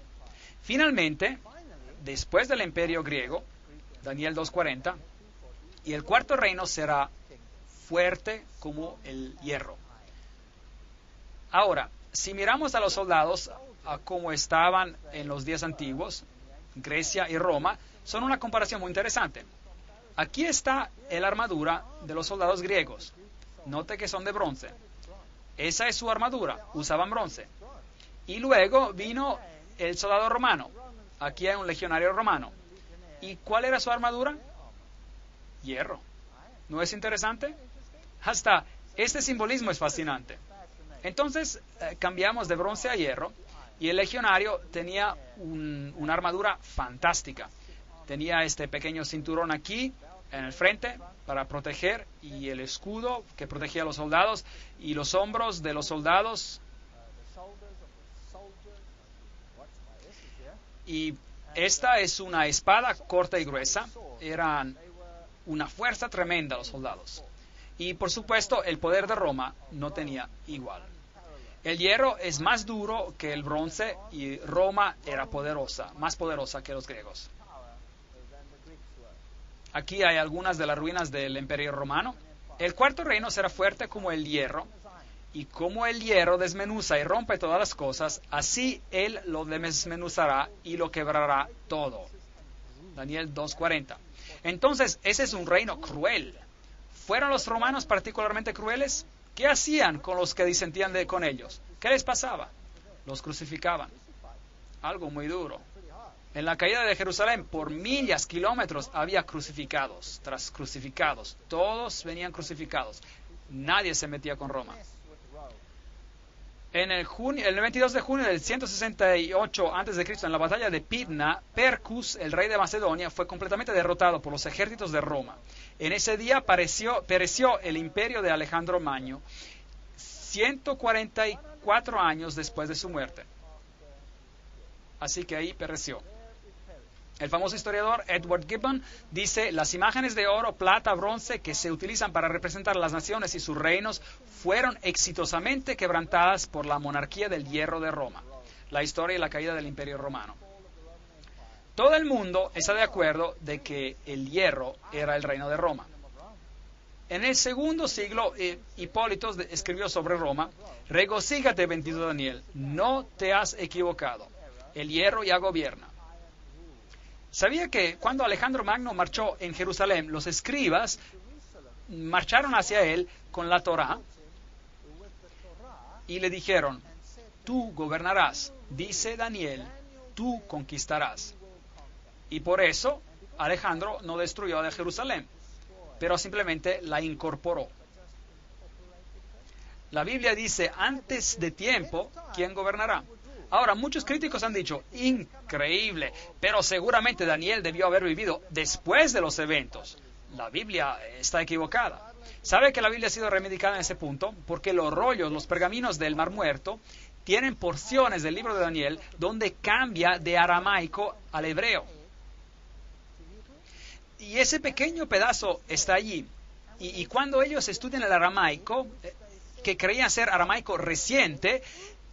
Finalmente, después del imperio griego, Daniel 2:40, y el cuarto reino será fuerte como el hierro. Ahora, si miramos a los soldados a cómo estaban en los días antiguos, Grecia y Roma, son una comparación muy interesante. Aquí está la armadura de los soldados griegos. Note que son de bronce. Esa es su armadura, usaban bronce. Y luego vino el soldado romano. Aquí hay un legionario romano. ¿Y cuál era su armadura? Hierro. ¿No es interesante? Hasta este simbolismo es fascinante. Entonces cambiamos de bronce a hierro y el legionario tenía una armadura fantástica. Tenía este pequeño cinturón aquí en el frente para proteger, y el escudo que protegía a los soldados y los hombros de los soldados. Y esta es una espada corta y gruesa. Eran una fuerza tremenda los soldados. Y por supuesto el poder de Roma no tenía igual. El hierro es más duro que el bronce y Roma era poderosa, más poderosa que los griegos. Aquí hay algunas de las ruinas del Imperio Romano. El cuarto reino será fuerte como el hierro, y como el hierro desmenuza y rompe todas las cosas, así él lo desmenuzará y lo quebrará todo. Daniel 2:40. Entonces, ese es un reino cruel. ¿Fueron los romanos particularmente crueles? ¿Qué hacían con los que disentían con ellos? ¿Qué les pasaba? Los crucificaban. Algo muy duro. En la caída de Jerusalén, por millas, kilómetros, había crucificados tras crucificados. Todos venían crucificados. Nadie se metía con Roma. El 22 de junio del 168 a.C., en la batalla de Pydna, Percus, el rey de Macedonia, fue completamente derrotado por los ejércitos de Roma. En ese día pereció el imperio de Alejandro Magno, 144 años después de su muerte. Así que ahí pereció. El famoso historiador Edward Gibbon dice: las imágenes de oro, plata, bronce que se utilizan para representar las naciones y sus reinos fueron exitosamente quebrantadas por la monarquía del hierro de Roma. La historia y la caída del Imperio Romano. Todo el mundo está de acuerdo de que el hierro era el reino de Roma. En el segundo siglo, Hipólito escribió sobre Roma: regocíjate, bendito Daniel, no te has equivocado. El hierro ya gobierna. ¿Sabía que cuando Alejandro Magno marchó en Jerusalén, los escribas marcharon hacia él con la Torá y le dijeron: tú gobernarás, dice Daniel, tú conquistarás? Y por eso Alejandro no destruyó a Jerusalén, pero simplemente la incorporó. La Biblia dice: antes de tiempo, ¿quién gobernará? Ahora, muchos críticos han dicho: increíble, pero seguramente Daniel debió haber vivido después de los eventos. La Biblia está equivocada. ¿Sabe que la Biblia ha sido reivindicada en ese punto? Porque los rollos, los pergaminos del Mar Muerto, tienen porciones del libro de Daniel donde cambia de aramaico al hebreo. Y ese pequeño pedazo está allí. Y cuando ellos estudian el aramaico, que creían ser aramaico reciente,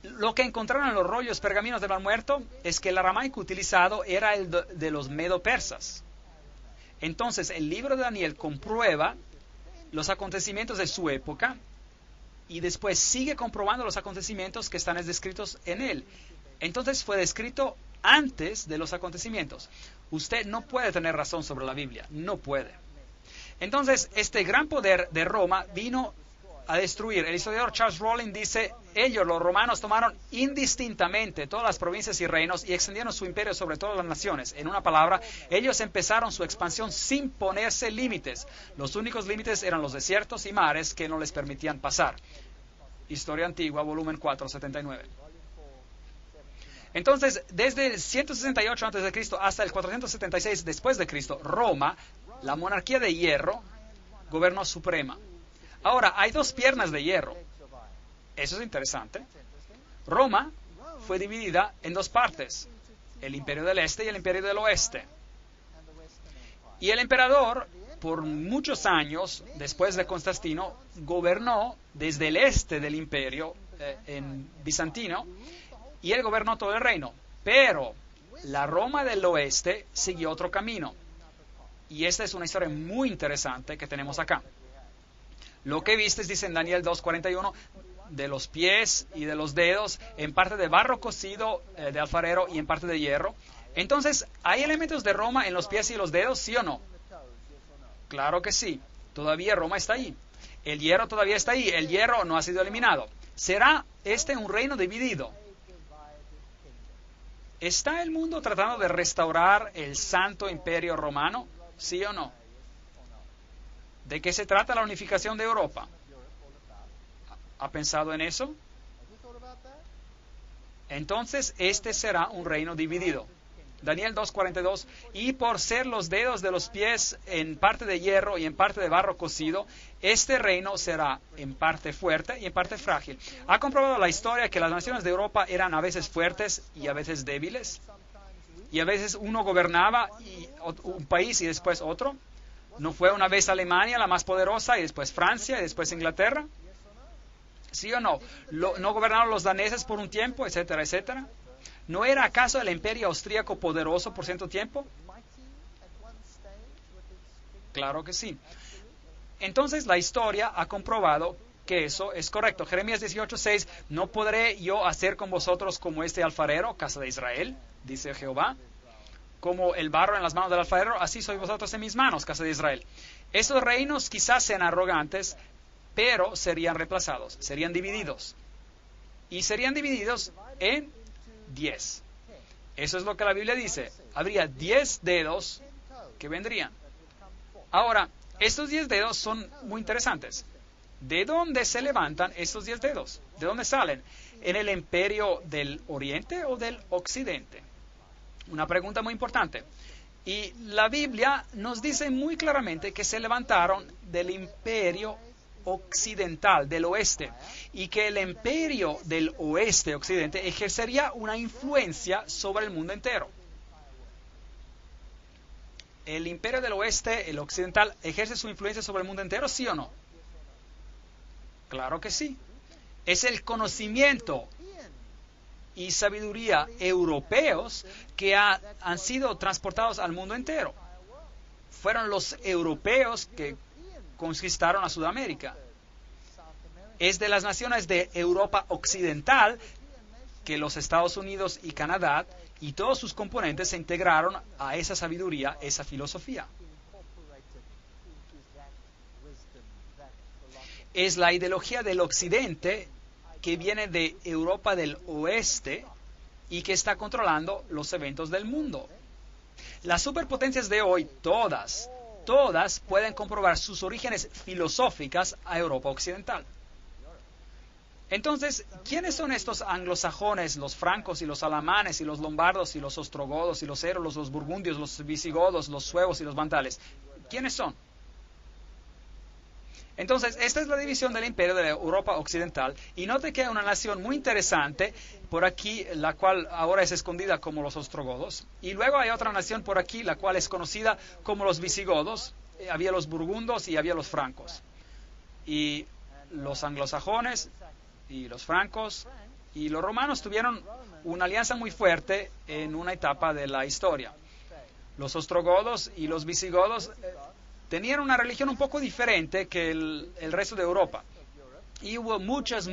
lo que encontraron en los rollos pergaminos del Mar Muerto es que el aramaico utilizado era el de los medo-persas. Entonces, el libro de Daniel comprueba los acontecimientos de su época y después sigue comprobando los acontecimientos que están descritos en él. Entonces, fue descrito antes de los acontecimientos. Usted no puede tener razón sobre la Biblia, no puede. Entonces, este gran poder de Roma vino a destruir. El historiador Charles Rowling dice: ellos, los romanos, tomaron indistintamente todas las provincias y reinos y extendieron su imperio sobre todas las naciones. En una palabra, ellos empezaron su expansión sin ponerse límites. Los únicos límites eran los desiertos y mares que no les permitían pasar. Historia Antigua, volumen 4, 79. Entonces, desde el 168 a.C. hasta el 476 después de Cristo, Roma, la monarquía de hierro, gobernó suprema. Ahora, hay dos piernas de hierro. Eso es interesante. Roma fue dividida en dos partes: el imperio del este y el imperio del oeste. Y el emperador, por muchos años, después de Constantino, gobernó desde el este del imperio en bizantino, y él gobernó todo el reino. Pero la Roma del oeste siguió otro camino. Y esta es una historia muy interesante que tenemos acá. Lo que vistes, dice en Daniel 2:41, de los pies y de los dedos, en parte de barro cocido de alfarero y en parte de hierro. Entonces, ¿hay elementos de Roma en los pies y los dedos, sí o no? Claro que sí. Todavía Roma está ahí. El hierro todavía está ahí. El hierro no ha sido eliminado. ¿Será este un reino dividido? ¿Está el mundo tratando de restaurar el Santo Imperio Romano? ¿Sí o no? ¿De qué se trata la unificación de Europa? ¿Ha pensado en eso? Entonces, este será un reino dividido. Daniel 2:42, y por ser los dedos de los pies en parte de hierro y en parte de barro cocido, este reino será en parte fuerte y en parte frágil. ¿Ha comprobado la historia que las naciones de Europa eran a veces fuertes y a veces débiles? Y a veces uno gobernaba un país y después otro. ¿No fue una vez Alemania la más poderosa y después Francia y después Inglaterra? ¿Sí o no? ¿No gobernaron los daneses por un tiempo, etcétera, etcétera? ¿No era acaso el imperio austríaco poderoso por cierto tiempo? Claro que sí. Entonces la historia ha comprobado que eso es correcto. Jeremías 18:6, no podré yo hacer con vosotros como este alfarero, casa de Israel, dice Jehová. Como el barro en las manos del alfarero, así sois vosotros en mis manos, casa de Israel. Estos reinos quizás sean arrogantes, pero serían reemplazados, serían divididos. Y serían divididos en 10. Eso es lo que la Biblia dice. Habría 10 dedos que vendrían. Ahora, estos 10 dedos son muy interesantes. ¿De dónde se levantan estos 10 dedos? ¿De dónde salen? ¿En el imperio del Oriente o del Occidente? Una pregunta muy importante. Y la Biblia nos dice muy claramente que se levantaron del imperio occidental, del oeste, y que el imperio del oeste, occidente, ejercería una influencia sobre el mundo entero. ¿El imperio del oeste, el occidental, ejerce su influencia sobre el mundo entero, sí o no? Claro que sí. Es el conocimiento y sabiduría europeos que han sido transportados al mundo entero. Fueron los europeos que conquistaron a Sudamérica. Es de las naciones de Europa occidental que los Estados Unidos y Canadá y todos sus componentes se integraron a esa sabiduría, esa filosofía. Es la ideología del occidente que viene de Europa del oeste y que está controlando los eventos del mundo. Las superpotencias de hoy, todas pueden comprobar sus orígenes filosóficas a Europa occidental. Entonces, ¿quiénes son estos anglosajones, los francos y los alamanes y los lombardos y los ostrogodos y los érulos, los burgundios, los visigodos, los suevos y los vandales? ¿Quiénes son? Entonces, esta es la división del imperio de la Europa occidental. Y note que hay una nación muy interesante por aquí, la cual ahora es escondida como los ostrogodos. Y luego hay otra nación por aquí, la cual es conocida como los visigodos. Había los burgundos y había los francos. Y los anglosajones y los francos y los romanos tuvieron una alianza muy fuerte en una etapa de la historia. Los ostrogodos y los visigodos tenían una religión un poco diferente que el resto de Europa. Y hubo muchas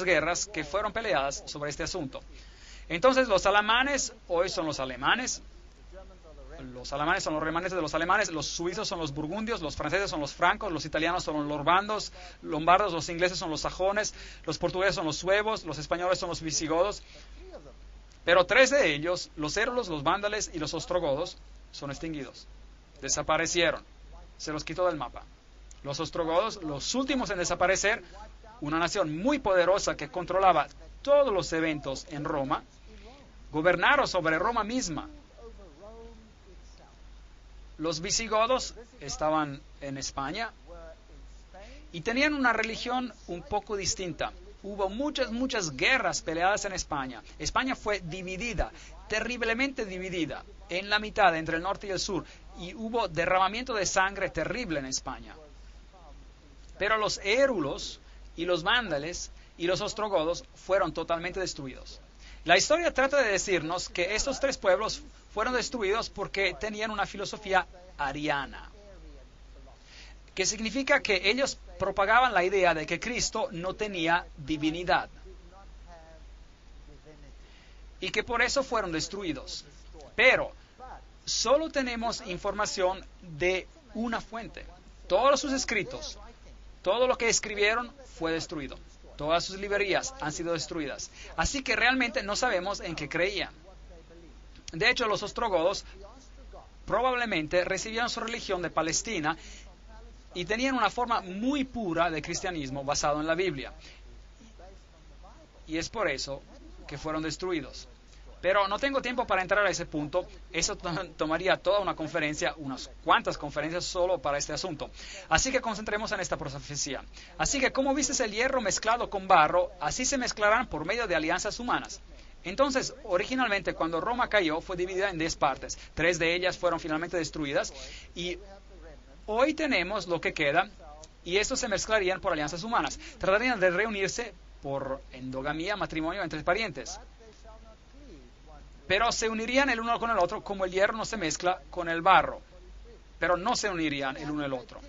guerras que fueron peleadas sobre este asunto. Entonces los alamanes hoy son los alemanes son los remanentes de los alemanes, los suizos son los burgundios, los franceses son los francos, los italianos son los lombardos, los ingleses son los sajones, los portugueses son los suevos, los españoles son los visigodos. Pero 3 de ellos, los érulos, los vándales y los ostrogodos, son extinguidos. Desaparecieron. Se los quitó del mapa. Los ostrogodos, los últimos en desaparecer, una nación muy poderosa que controlaba todos los eventos en Roma, gobernaron sobre Roma misma. Los visigodos estaban en España y tenían una religión un poco distinta. Hubo muchas guerras peleadas en España. España fue dividida, terriblemente dividida, en la mitad entre el norte y el sur. Y hubo derramamiento de sangre terrible en España. Pero los érulos y los vándales y los ostrogodos fueron totalmente destruidos. La historia trata de decirnos que estos 3 pueblos fueron destruidos porque tenían una filosofía ariana, que significa que ellos propagaban la idea de que Cristo no tenía divinidad y que por eso fueron destruidos. Pero solo tenemos información de una fuente. Todos sus escritos, todo lo que escribieron fue destruido. Todas sus librerías han sido destruidas. Así que realmente no sabemos en qué creían. De hecho, los ostrogodos probablemente recibieron su religión de Palestina y tenían una forma muy pura de cristianismo basado en la Biblia. Y es por eso que fueron destruidos. Pero no tengo tiempo para entrar a ese punto. Eso tomaría toda una conferencia, unas cuantas conferencias solo para este asunto. Así que concentremos en esta profecía. Así que como viste el hierro mezclado con barro, así se mezclarán por medio de alianzas humanas. Entonces, originalmente, cuando Roma cayó, fue dividida en 10 partes. 3 de ellas fueron finalmente destruidas. Y hoy tenemos lo que queda, y estos se mezclarían por alianzas humanas. Tratarían de reunirse por endogamía, matrimonio entre parientes. Pero se unirían el uno con el otro como el hierro no se mezcla con el barro. Pero no se unirían el uno el otro.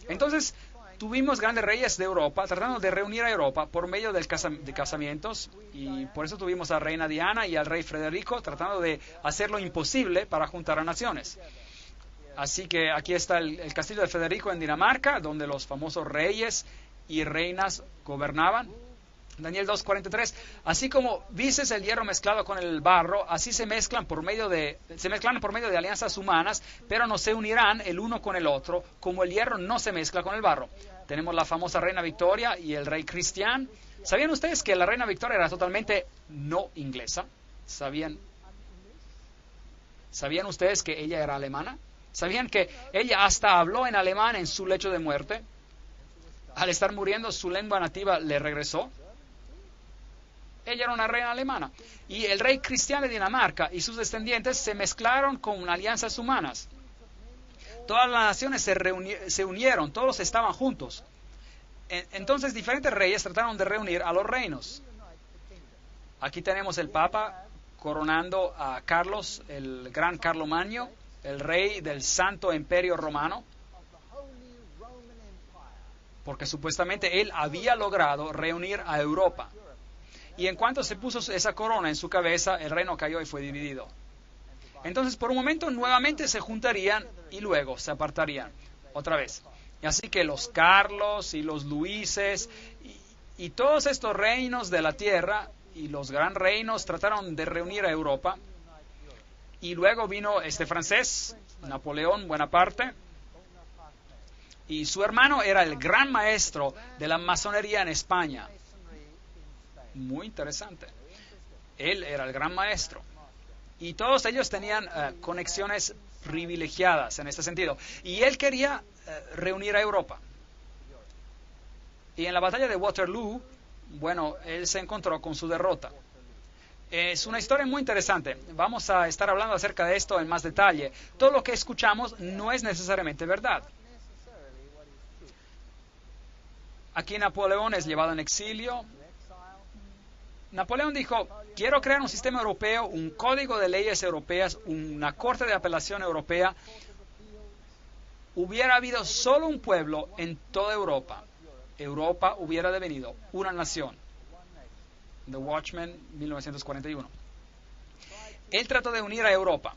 Entonces, tuvimos grandes reyes de Europa tratando de reunir a Europa por medio de casamientos. Y por eso tuvimos a la reina Diana y al rey Federico tratando de hacer lo imposible para juntar a naciones. Así que aquí está el castillo de Federico en Dinamarca, donde los famosos reyes y reinas gobernaban. Daniel 2:43, así como vices el hierro mezclado con el barro, así se mezclan por medio de alianzas humanas, pero no se unirán el uno con el otro, como el hierro no se mezcla con el barro. Tenemos la famosa reina Victoria y el rey Cristián. ¿Sabían ustedes que la reina Victoria era totalmente no inglesa? ¿Sabían ustedes que ella era alemana? ¿Sabían que ella hasta habló en alemán en su lecho de muerte? Al estar muriendo, su lengua nativa le regresó. Ella era una reina alemana. Y el rey Cristián de Dinamarca y sus descendientes se mezclaron con alianzas humanas. Todas las naciones se unieron, todos estaban juntos. Entonces diferentes reyes trataron de reunir a los reinos. Aquí tenemos el Papa coronando a Carlos, el gran Carlomagno, el rey del Santo Imperio Romano, porque supuestamente él había logrado reunir a Europa. Y en cuanto se puso esa corona en su cabeza, el reino cayó y fue dividido. Entonces, por un momento, nuevamente se juntarían y luego se apartarían otra vez. Y así que los Carlos y los Luises y todos estos reinos de la tierra y los gran reinos trataron de reunir a Europa. Y luego vino este francés, Napoleón Bonaparte, y su hermano era el gran maestro de la masonería en España. Muy interesante. Él era el gran maestro. Y todos ellos tenían conexiones privilegiadas en este sentido. Y él quería reunir a Europa. Y en la batalla de Waterloo, bueno, él se encontró con su derrota. Es una historia muy interesante. Vamos a estar hablando acerca de esto en más detalle. Todo lo que escuchamos no es necesariamente verdad. Aquí Napoleón es llevado en exilio. Napoleón dijo, quiero crear un sistema europeo, un código de leyes europeas, una corte de apelación europea. Hubiera habido solo un pueblo en toda Europa. Europa hubiera devenido una nación. The Watchman, 1941. Él trató de unir a Europa.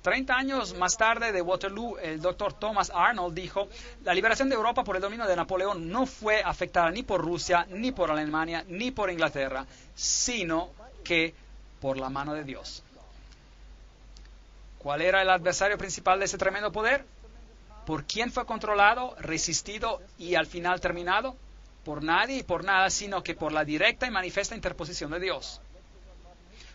30 años más tarde de Waterloo, el doctor Thomas Arnold dijo, la liberación de Europa por el dominio de Napoleón no fue afectada ni por Rusia, ni por Alemania, ni por Inglaterra, sino que por la mano de Dios. ¿Cuál era el adversario principal de ese tremendo poder? ¿Por quién fue controlado, resistido y al final terminado? Por nadie y por nada, sino que por la directa y manifiesta interposición de Dios.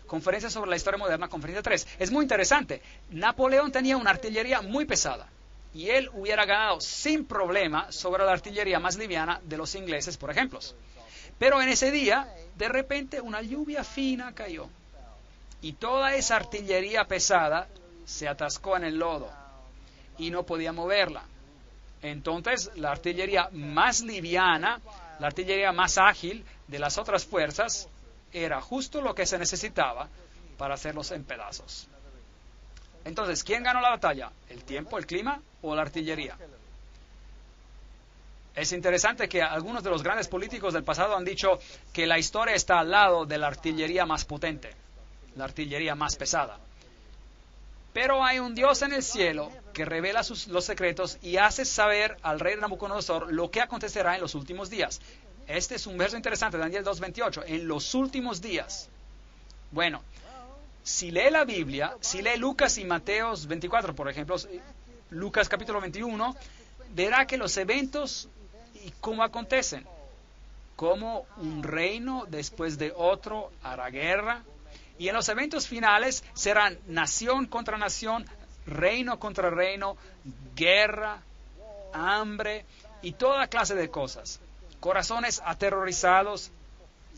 Conferencia sobre la historia moderna, conferencia 3. Es muy interesante. Napoleón tenía una artillería muy pesada y él hubiera ganado sin problema sobre la artillería más liviana de los ingleses, por ejemplo. Pero en ese día, de repente, una lluvia fina cayó y toda esa artillería pesada se atascó en el lodo y no podía moverla. Entonces, la artillería más liviana, la artillería más ágil de las otras fuerzas, era justo lo que se necesitaba para hacerlos en pedazos. Entonces, ¿quién ganó la batalla? ¿El tiempo, el clima o la artillería? Es interesante que algunos de los grandes políticos del pasado han dicho que la historia está al lado de la artillería más potente, la artillería más pesada. Pero hay un Dios en el cielo que revela los secretos y hace saber al rey Nabucodonosor lo que acontecerá en los últimos días. Este es un verso interesante, Daniel 2:28, en los últimos días. Bueno, si lee la Biblia, si lee Lucas y Mateos 24, por ejemplo, Lucas capítulo 21, verá que los eventos y cómo acontecen, como un reino después de otro hará guerra, y en los eventos finales serán nación contra nación, reino contra reino, guerra, hambre y toda clase de cosas. Corazones aterrorizados.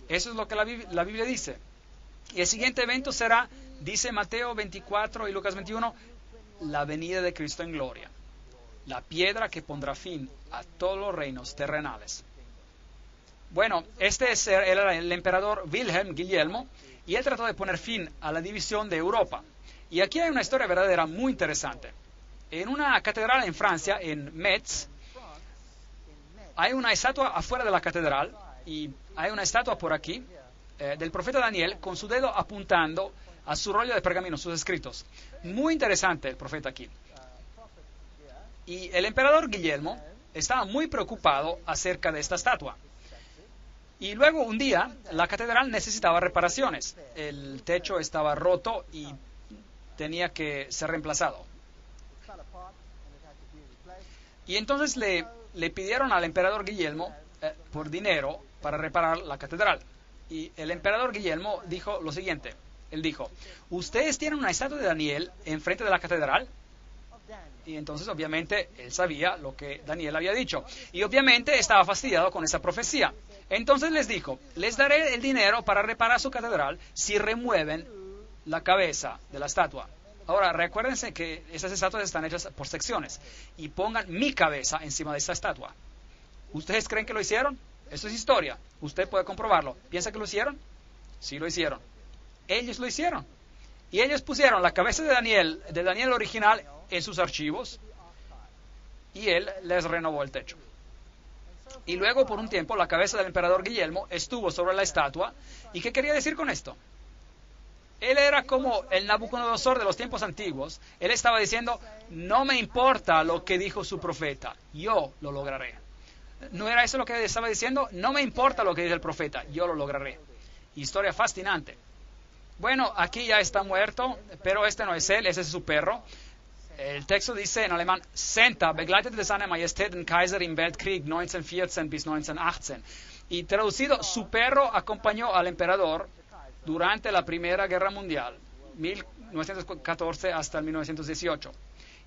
Eso es lo que la Biblia dice. Y el siguiente evento será, dice Mateo 24 y Lucas 21, la venida de Cristo en gloria. La piedra que pondrá fin a todos los reinos terrenales. Bueno, este era el emperador Wilhelm Guillermo, y él trató de poner fin a la división de Europa. Y aquí hay una historia verdadera muy interesante. En una catedral en Francia, en Metz, hay una estatua afuera de la catedral, y hay una estatua por aquí, del profeta Daniel, con su dedo apuntando a su rollo de pergamino, sus escritos. Muy interesante el profeta aquí. Y el emperador Guillermo estaba muy preocupado acerca de esta estatua. Y luego un día la catedral necesitaba reparaciones. El techo estaba roto y tenía que ser reemplazado. Y entonces le pidieron al emperador Guillermo por dinero para reparar la catedral. Y el emperador Guillermo dijo lo siguiente. Él dijo, ustedes tienen una estatua de Daniel enfrente de la catedral. Y entonces obviamente él sabía lo que Daniel había dicho. Y obviamente estaba fastidiado con esa profecía. Entonces les dijo, les daré el dinero para reparar su catedral si remueven la cabeza de la estatua. Ahora, recuérdense que esas estatuas están hechas por secciones. Y pongan mi cabeza encima de esta estatua. ¿Ustedes creen que lo hicieron? Eso es historia. Usted puede comprobarlo. ¿Piensa que lo hicieron? Sí lo hicieron. Ellos lo hicieron. Y ellos pusieron la cabeza de Daniel original en sus archivos. Y él les renovó el techo. Y luego, por un tiempo, la cabeza del emperador Guillermo estuvo sobre la estatua. ¿Y qué quería decir con esto? Él era como el Nabucodonosor de los tiempos antiguos. Él estaba diciendo, no me importa lo que dijo su profeta, yo lo lograré. ¿No era eso lo que estaba diciendo? No me importa lo que dice el profeta, yo lo lograré. Historia fascinante. Bueno, aquí ya está muerto, pero este no es él, ese es su perro. El texto dice en alemán, Senta begleitete seine Majestät den Kaiser im Weltkrieg 1914 bis 1918. Y traducido, su perro acompañó al emperador durante la Primera Guerra Mundial, 1914 hasta 1918.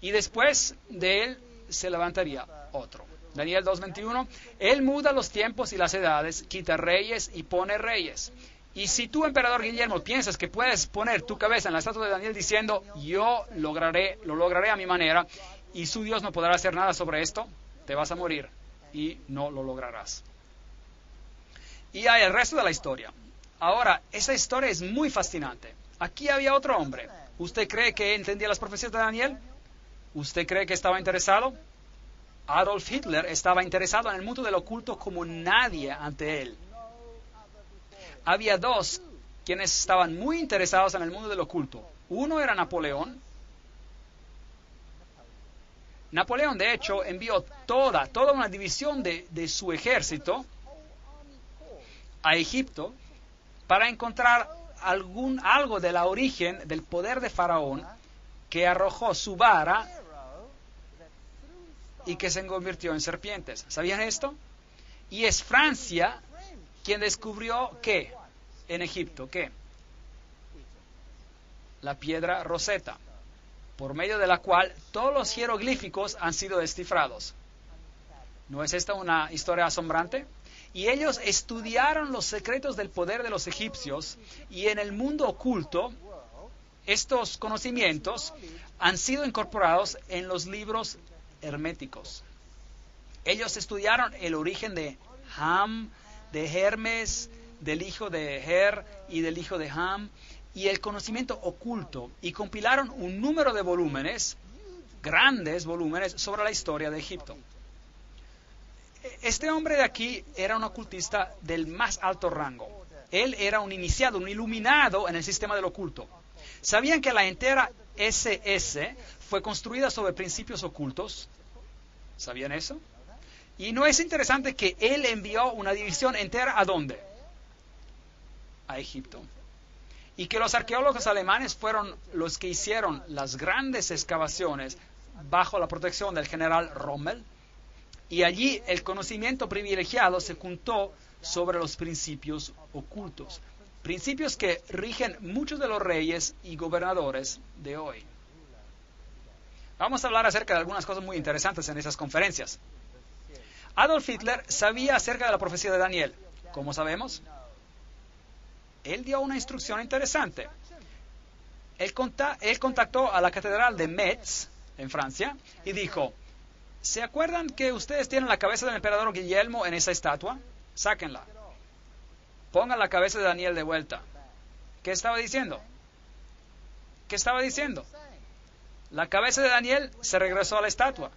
Y después de él se levantaría otro. Daniel 2:21, él muda los tiempos y las edades, quita reyes y pone reyes. Y si tú, emperador Guillermo, piensas que puedes poner tu cabeza en la estatua de Daniel diciendo, yo lo lograré a mi manera, y su Dios no podrá hacer nada sobre esto, te vas a morir y no lo lograrás. Y hay el resto de la historia. Ahora, esa historia es muy fascinante. Aquí había otro hombre. ¿Usted cree que entendía las profecías de Daniel? ¿Usted cree que estaba interesado? Adolf Hitler estaba interesado en el mundo del oculto como nadie ante él. Había dos quienes estaban muy interesados en el mundo del oculto. Uno era Napoleón. Napoleón, de hecho, envió toda una división de su ejército a Egipto para encontrar algo de la origen del poder de Faraón que arrojó su vara y que se convirtió en serpientes. ¿Sabían esto? Y es Francia quien descubrió ¿qué? En Egipto, ¿qué? La piedra Rosetta, por medio de la cual todos los jeroglíficos han sido descifrados. ¿No es esta una historia asombrante? Y ellos estudiaron los secretos del poder de los egipcios y en el mundo oculto estos conocimientos han sido incorporados en los libros herméticos. Ellos estudiaron el origen de Ham, de Hermes, del hijo de Her y del hijo de Ham, y el conocimiento oculto, y compilaron un número de volúmenes, grandes volúmenes, sobre la historia de Egipto. Este hombre de aquí era un ocultista del más alto rango. Él era un iniciado, un iluminado en el sistema del oculto. ¿Sabían que la entera SS fue construida sobre principios ocultos? ¿Sabían eso? Y no es interesante que él envió una división entera ¿a dónde? A Egipto. Y que los arqueólogos alemanes fueron los que hicieron las grandes excavaciones bajo la protección del general Rommel. Y allí el conocimiento privilegiado se juntó sobre los principios ocultos. Principios que rigen muchos de los reyes y gobernadores de hoy. Vamos a hablar acerca de algunas cosas muy interesantes en esas conferencias. Adolf Hitler sabía acerca de la profecía de Daniel. ¿Cómo sabemos? Él dio una instrucción interesante. Él contactó a la catedral de Metz, en Francia, y dijo, ¿se acuerdan que ustedes tienen la cabeza del emperador Guillermo en esa estatua? Sáquenla. Pongan la cabeza de Daniel de vuelta. ¿Qué estaba diciendo? ¿Qué estaba diciendo? La cabeza de Daniel se regresó a la estatua.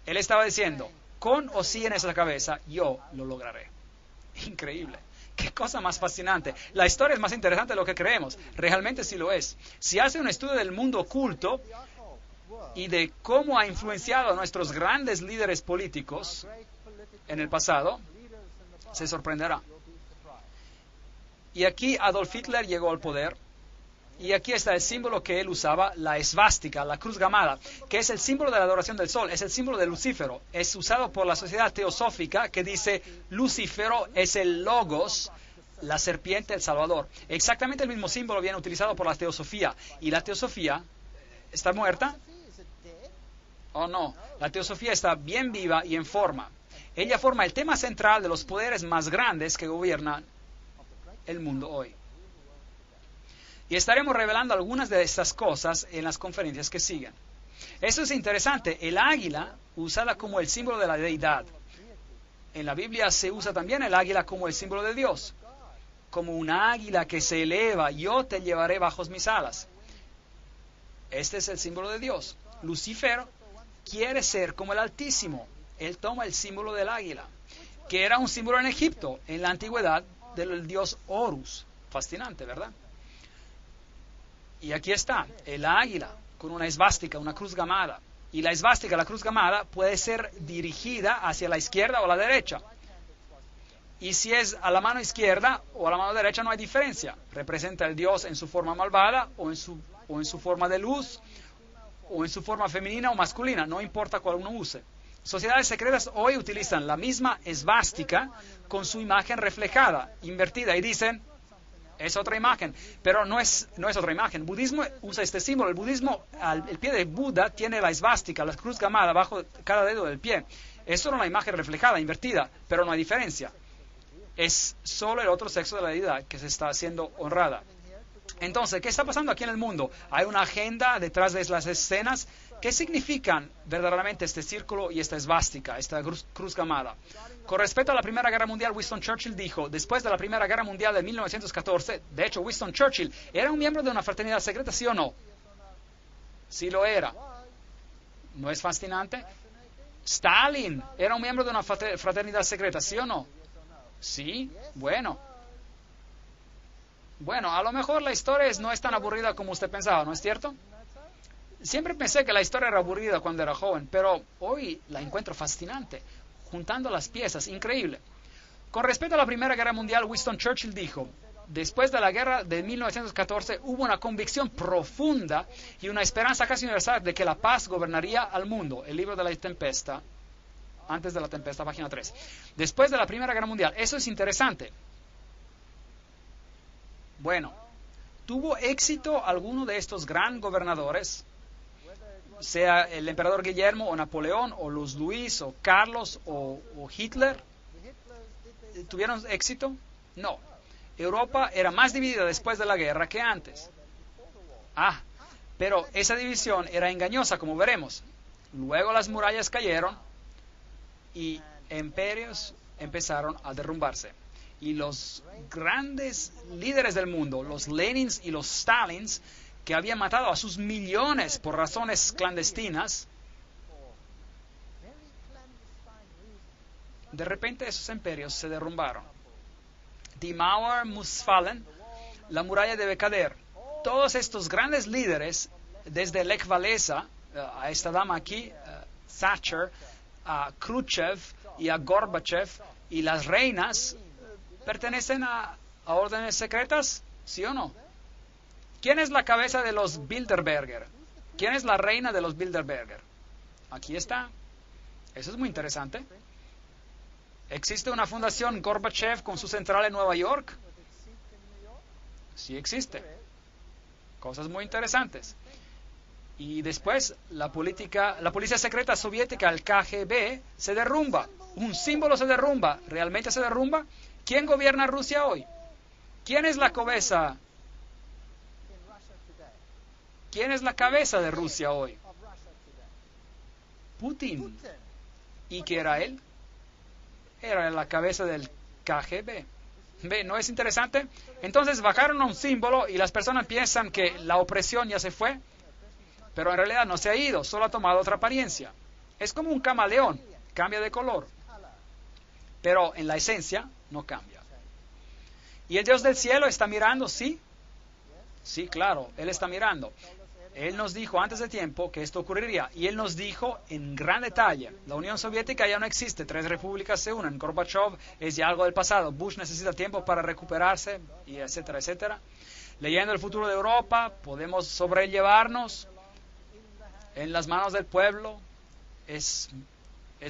Él estaba diciendo, con o sin esa cabeza, yo lo lograré. Increíble. Qué cosa más fascinante. La historia es más interesante de lo que creemos. Realmente sí lo es. Si hace un estudio del mundo oculto, y de cómo ha influenciado a nuestros grandes líderes políticos en el pasado, se sorprenderá. Y aquí Adolf Hitler llegó al poder. Y aquí está el símbolo que él usaba, la esvástica, la cruz gamada, que es el símbolo de la adoración del sol, es el símbolo de Lucífero. Es usado por la sociedad teosófica que dice Lucífero es el logos, la serpiente, el salvador. Exactamente el mismo símbolo viene utilizado por la teosofía. ¿Y la teosofía está muerta? ¿O no? La teosofía está bien viva y en forma. Ella forma el tema central de los poderes más grandes que gobiernan el mundo hoy. Y estaremos revelando algunas de estas cosas en las conferencias que siguen. Eso es interesante. El águila, usada como el símbolo de la deidad. En la Biblia se usa también el águila como el símbolo de Dios. Como una águila que se eleva, yo te llevaré bajo mis alas. Este es el símbolo de Dios. Lucifer quiere ser como el Altísimo. Él toma el símbolo del águila, que era un símbolo en Egipto, en la antigüedad, del dios Horus. Fascinante, ¿verdad? Y aquí está, el águila, con una esvástica, una cruz gamada. Y la esvástica, la cruz gamada, puede ser dirigida hacia la izquierda o la derecha. Y si es a la mano izquierda o a la mano derecha no hay diferencia. Representa el Dios en su forma malvada o en su forma de luz o en su forma femenina o masculina. No importa cuál uno use. Sociedades secretas hoy utilizan la misma esvástica con su imagen reflejada, invertida, y dicen, es otra imagen, pero no es otra imagen. El budismo usa este símbolo. El budismo, el pie de Buda tiene la esvástica, la cruz gamada, bajo cada dedo del pie. Es solo una imagen reflejada, invertida, pero no hay diferencia. Es solo el otro sexo de la deidad que se está siendo honrada. Entonces, ¿qué está pasando aquí en el mundo? Hay una agenda detrás de las escenas. ¿Qué significan verdaderamente este círculo y esta esvástica, esta cruz gamada? Con respecto a la Primera Guerra Mundial, Winston Churchill dijo, después de la Primera Guerra Mundial de 1914, de hecho, Winston Churchill era un miembro de una fraternidad secreta, ¿sí o no? Sí lo era. ¿No es fascinante? Stalin era un miembro de una fraternidad secreta, ¿sí o no? Sí, bueno. Bueno, a lo mejor la historia no es tan aburrida como usted pensaba, ¿no es cierto? Siempre pensé que la historia era aburrida cuando era joven, pero hoy la encuentro fascinante, juntando las piezas, increíble. Con respecto a la Primera Guerra Mundial, Winston Churchill dijo, después de la guerra de 1914 hubo una convicción profunda y una esperanza casi universal de que la paz gobernaría al mundo. El libro de la tempestad, antes de la tempestad, página 3. Después de la Primera Guerra Mundial, eso es interesante. Bueno, ¿tuvo éxito alguno de estos gran gobernadores? Sea el emperador Guillermo o Napoleón o los Luis o Carlos o Hitler, ¿tuvieron éxito? No. Europa era más dividida después de la guerra que antes. Pero esa división era engañosa, como veremos. Luego las murallas cayeron y imperios empezaron a derrumbarse. Y los grandes líderes del mundo, los Lenins y los Stalins, que habían matado a sus millones por razones clandestinas, de repente esos imperios se derrumbaron. Die Mauer muss fallen, la muralla debe caer. Todos estos grandes líderes, desde Lech Walesa, a esta dama aquí, Thatcher, a Khrushchev y a Gorbachev, y las reinas, pertenecen a órdenes secretas, ¿sí o no? ¿Quién es la cabeza de los Bilderberger? ¿Quién es la reina de los Bilderberger? Aquí está. Eso es muy interesante. ¿Existe una fundación Gorbachev con su central en Nueva York? Sí existe. Cosas muy interesantes. Y después la policía secreta soviética, el KGB, se derrumba. Un símbolo se derrumba. ¿Realmente se derrumba? ¿Quién gobierna Rusia hoy? ¿Quién es la cabeza? ¿Quién es la cabeza de Rusia hoy? Putin. ¿Y qué era él? Era la cabeza del KGB. ¿Ve? ¿No es interesante? Entonces bajaron a un símbolo y las personas piensan que la opresión ya se fue, pero en realidad no se ha ido, solo ha tomado otra apariencia. Es como un camaleón, cambia de color, pero en la esencia no cambia. ¿Y el Dios del cielo está mirando? Sí. Sí, claro, Él está mirando. Él nos dijo antes de tiempo que esto ocurriría y Él nos dijo en gran detalle. La Unión Soviética ya no existe, 3 repúblicas se unen, Gorbachev es ya algo del pasado, Bush necesita tiempo para recuperarse, y etcétera, etcétera. Leyendo el futuro de Europa, podemos sobrellevarnos en las manos del pueblo. Es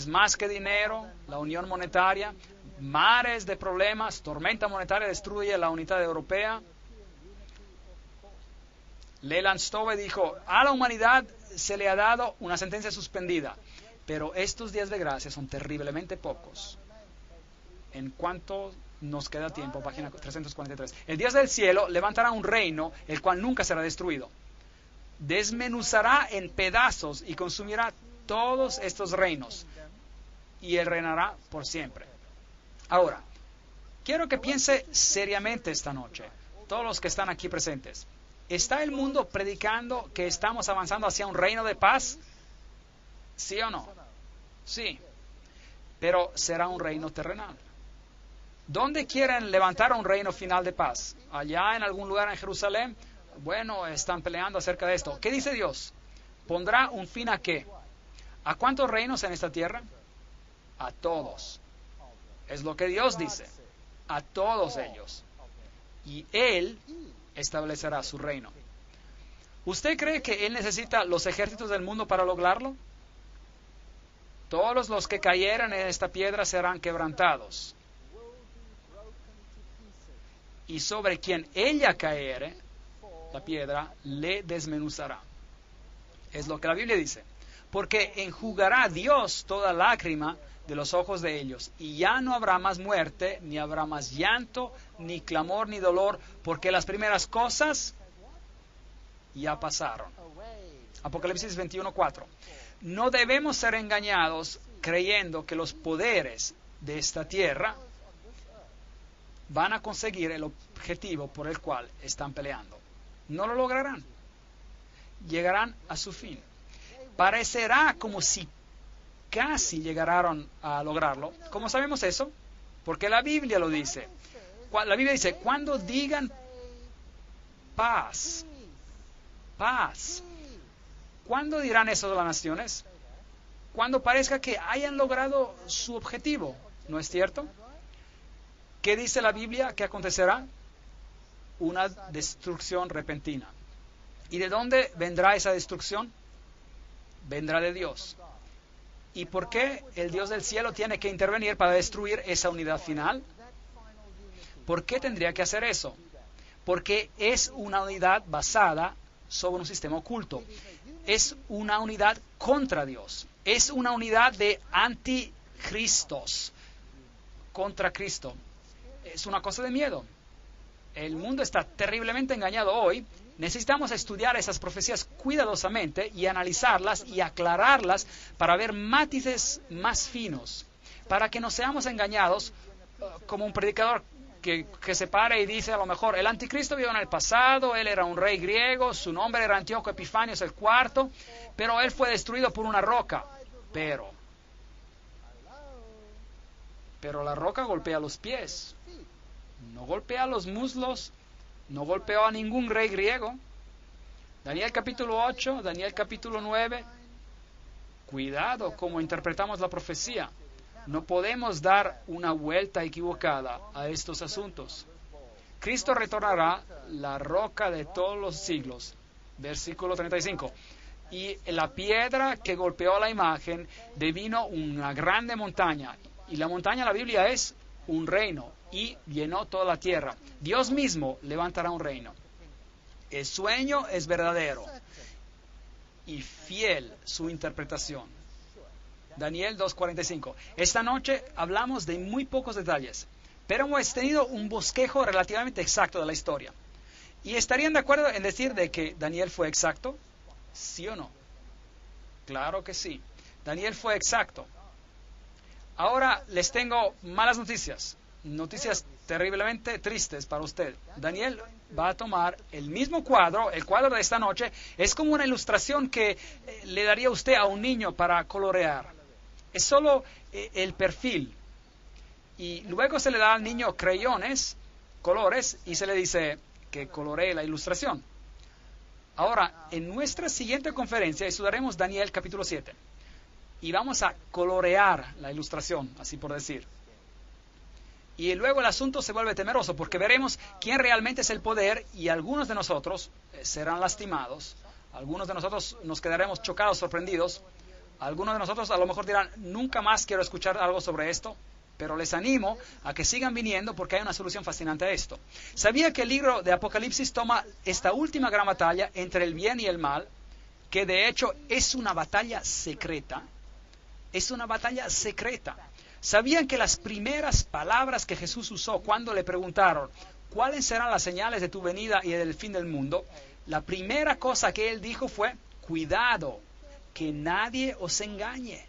más que dinero, la unión monetaria, mares de problemas, tormenta monetaria destruye la unidad europea. Leland Stove dijo, a la humanidad se le ha dado una sentencia suspendida, pero estos días de gracia son terriblemente pocos. En cuanto nos queda tiempo, página 343. El Dios del cielo levantará un reino, el cual nunca será destruido. Desmenuzará en pedazos y consumirá todos estos reinos, y Él reinará por siempre. Ahora, quiero que piense seriamente esta noche, todos los que están aquí presentes. ¿Está el mundo predicando que estamos avanzando hacia un reino de paz? ¿Sí o no? Sí. Pero será un reino terrenal. ¿Dónde quieren levantar un reino final de paz? ¿Allá en algún lugar en Jerusalén? Bueno, están peleando acerca de esto. ¿Qué dice Dios? ¿Pondrá un fin a qué? ¿A cuántos reinos en esta tierra? A todos. Es lo que Dios dice. A todos ellos. Y Él establecerá su reino. ¿Usted cree que Él necesita los ejércitos del mundo para lograrlo? Todos los que cayeran en esta piedra serán quebrantados. Y sobre quien ella caere, la piedra, le desmenuzará. Es lo que la Biblia dice. Porque enjugará Dios toda lágrima de los ojos de ellos, y ya no habrá más muerte, ni habrá más llanto, ni clamor, ni dolor, porque las primeras cosas ya pasaron. Apocalipsis 21:4. No debemos ser engañados creyendo que los poderes de esta tierra van a conseguir el objetivo por el cual están peleando. No lo lograrán. Llegarán a su fin. Parecerá como si casi llegaron a lograrlo. ¿Cómo sabemos eso? Porque la Biblia lo dice. La Biblia dice, cuando digan paz, paz, ¿cuándo dirán eso de las naciones? Cuando parezca que hayan logrado su objetivo, ¿no es cierto? ¿Qué dice la Biblia que acontecerá? Una destrucción repentina. ¿Y de dónde vendrá esa destrucción? Vendrá de Dios. ¿Y por qué el Dios del cielo tiene que intervenir para destruir esa unidad final? ¿Por qué tendría que hacer eso? Porque es una unidad basada sobre un sistema oculto. Es una unidad contra Dios. Es una unidad de anticristos contra Cristo. Es una cosa de miedo. El mundo está terriblemente engañado hoy. Necesitamos estudiar esas profecías cuidadosamente y analizarlas y aclararlas para ver matices más finos, para que no seamos engañados como un predicador que se para y dice a lo mejor, el anticristo vivió en el pasado, él era un rey griego, su nombre era Antíoco Epifanios IV, pero él fue destruido por una roca. Pero la roca golpea los pies, no golpea los muslos, no golpeó a ningún rey griego. Daniel capítulo 8, Daniel capítulo 9. Cuidado cómo interpretamos la profecía. No podemos dar una vuelta equivocada a estos asuntos. Cristo retornará, la roca de todos los siglos. Versículo 35. Y la piedra que golpeó la imagen devino una grande montaña. Y la montaña, la Biblia, es un reino. Y llenó toda la tierra. Dios mismo levantará un reino. El sueño es verdadero y fiel su interpretación. Daniel 2:45. Esta noche hablamos de muy pocos detalles, pero hemos tenido un bosquejo relativamente exacto de la historia. ¿Y estarían de acuerdo en decir de que Daniel fue exacto? ¿Sí o no? Claro que sí. Daniel fue exacto. Ahora les tengo malas noticias. Noticias terriblemente tristes para usted. Daniel va a tomar el mismo cuadro, el cuadro de esta noche, es como una ilustración que le daría usted a un niño para colorear. Es solo el perfil. Y luego se le da al niño crayones, colores, y se le dice que coloree la ilustración. Ahora, en nuestra siguiente conferencia estudiaremos Daniel capítulo 7. Y vamos a colorear la ilustración, así por decir. Y luego el asunto se vuelve temeroso porque veremos quién realmente es el poder y algunos de nosotros serán lastimados, algunos de nosotros nos quedaremos chocados, sorprendidos, algunos de nosotros a lo mejor dirán, nunca más quiero escuchar algo sobre esto, pero les animo a que sigan viniendo porque hay una solución fascinante a esto. ¿Sabía que el libro de Apocalipsis toma esta última gran batalla entre el bien y el mal, que de hecho es una batalla secreta? Es una batalla secreta. ¿Sabían que las primeras palabras que Jesús usó cuando le preguntaron cuáles serán las señales de tu venida y del fin del mundo? La primera cosa que él dijo fue, cuidado, que nadie os engañe.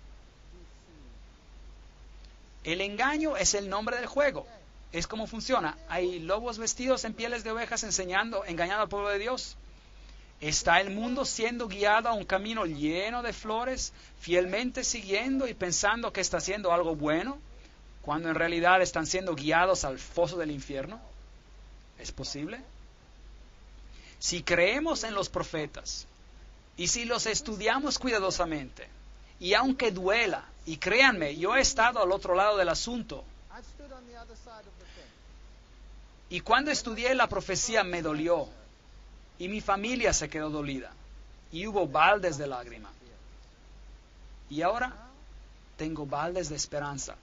El engaño es el nombre del juego. Es como funciona. Hay lobos vestidos en pieles de ovejas engañando al pueblo de Dios. ¿Está el mundo siendo guiado a un camino lleno de flores, fielmente siguiendo y pensando que está haciendo algo bueno, cuando en realidad están siendo guiados al foso del infierno? ¿Es posible? Si creemos en los profetas y si los estudiamos cuidadosamente, y aunque duela, y créanme, yo he estado al otro lado del asunto, y cuando estudié la profecía me dolió, y mi familia se quedó dolida, y hubo baldes de lágrima. Y ahora tengo baldes de esperanza,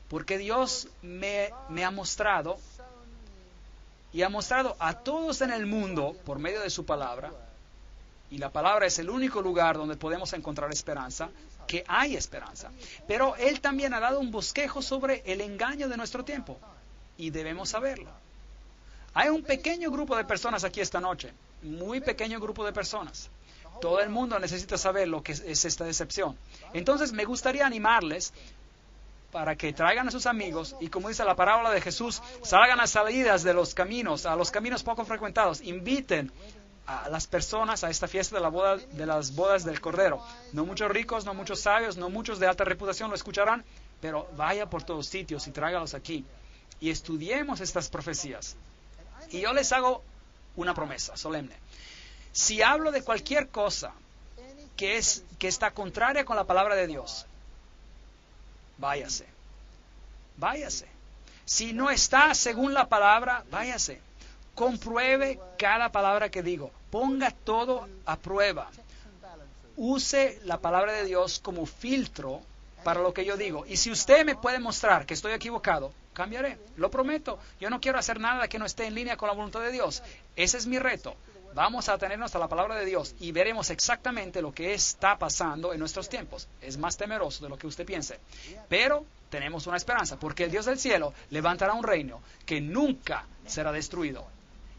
porque Dios me ha mostrado, y ha mostrado a todos en el mundo, por medio de su palabra, y la palabra es el único lugar donde podemos encontrar esperanza, que hay esperanza. Pero Él también ha dado un bosquejo sobre el engaño de nuestro tiempo, y debemos saberlo. Hay un pequeño grupo de personas aquí esta noche, muy pequeño grupo de personas. Todo el mundo necesita saber lo que es esta decepción. Entonces me gustaría animarles para que traigan a sus amigos y, como dice la parábola de Jesús, salgan a salidas de los caminos, a los caminos poco frecuentados, inviten a las personas a esta fiesta de las bodas del Cordero. No muchos ricos, no muchos sabios, no muchos de alta reputación lo escucharán, pero vaya por todos sitios y tráigalos aquí y estudiemos estas profecías. Y yo les hago una promesa solemne. Si hablo de cualquier cosa que está contraria con la palabra de Dios, váyase. Si no está según la palabra, váyase. Compruebe cada palabra que digo. Ponga todo a prueba. Use la palabra de Dios como filtro para lo que yo digo. Y si usted me puede mostrar que estoy equivocado, cambiaré. Lo prometo. Yo no quiero hacer nada que no esté en línea con la voluntad de Dios. Ese es mi reto. Vamos a atenernos a la palabra de Dios y veremos exactamente lo que está pasando en nuestros tiempos. Es más temeroso de lo que usted piense. Pero tenemos una esperanza, porque el Dios del cielo levantará un reino que nunca será destruido.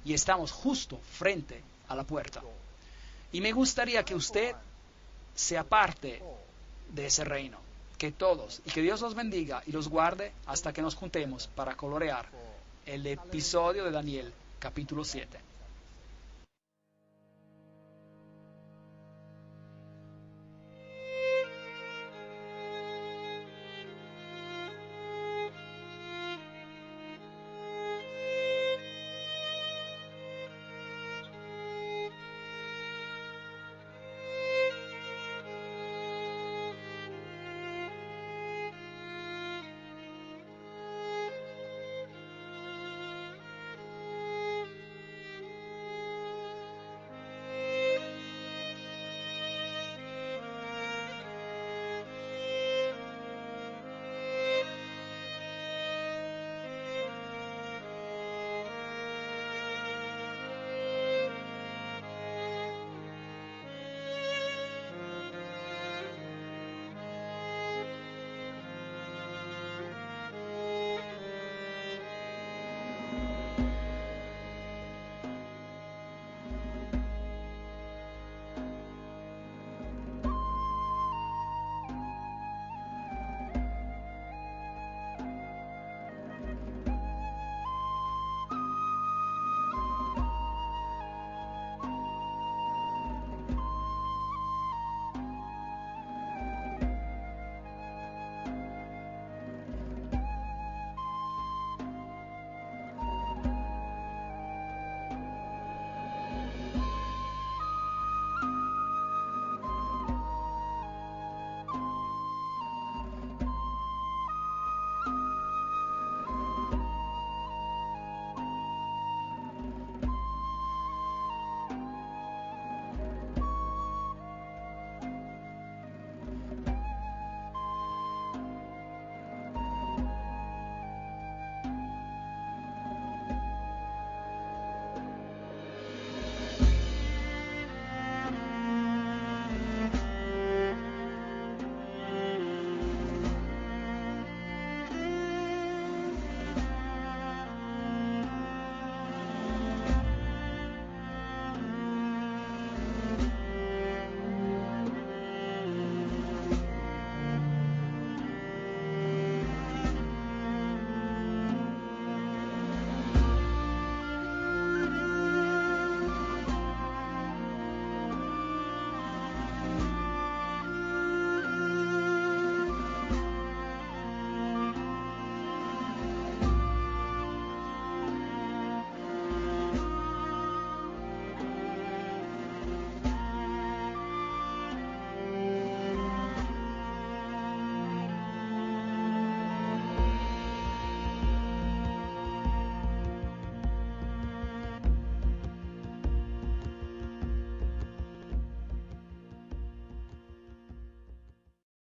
Y estamos justo frente a la puerta. Y me gustaría que usted sea parte de ese reino. Que todos, y que Dios los bendiga y los guarde hasta que nos juntemos para colorear el episodio de Daniel, capítulo 7.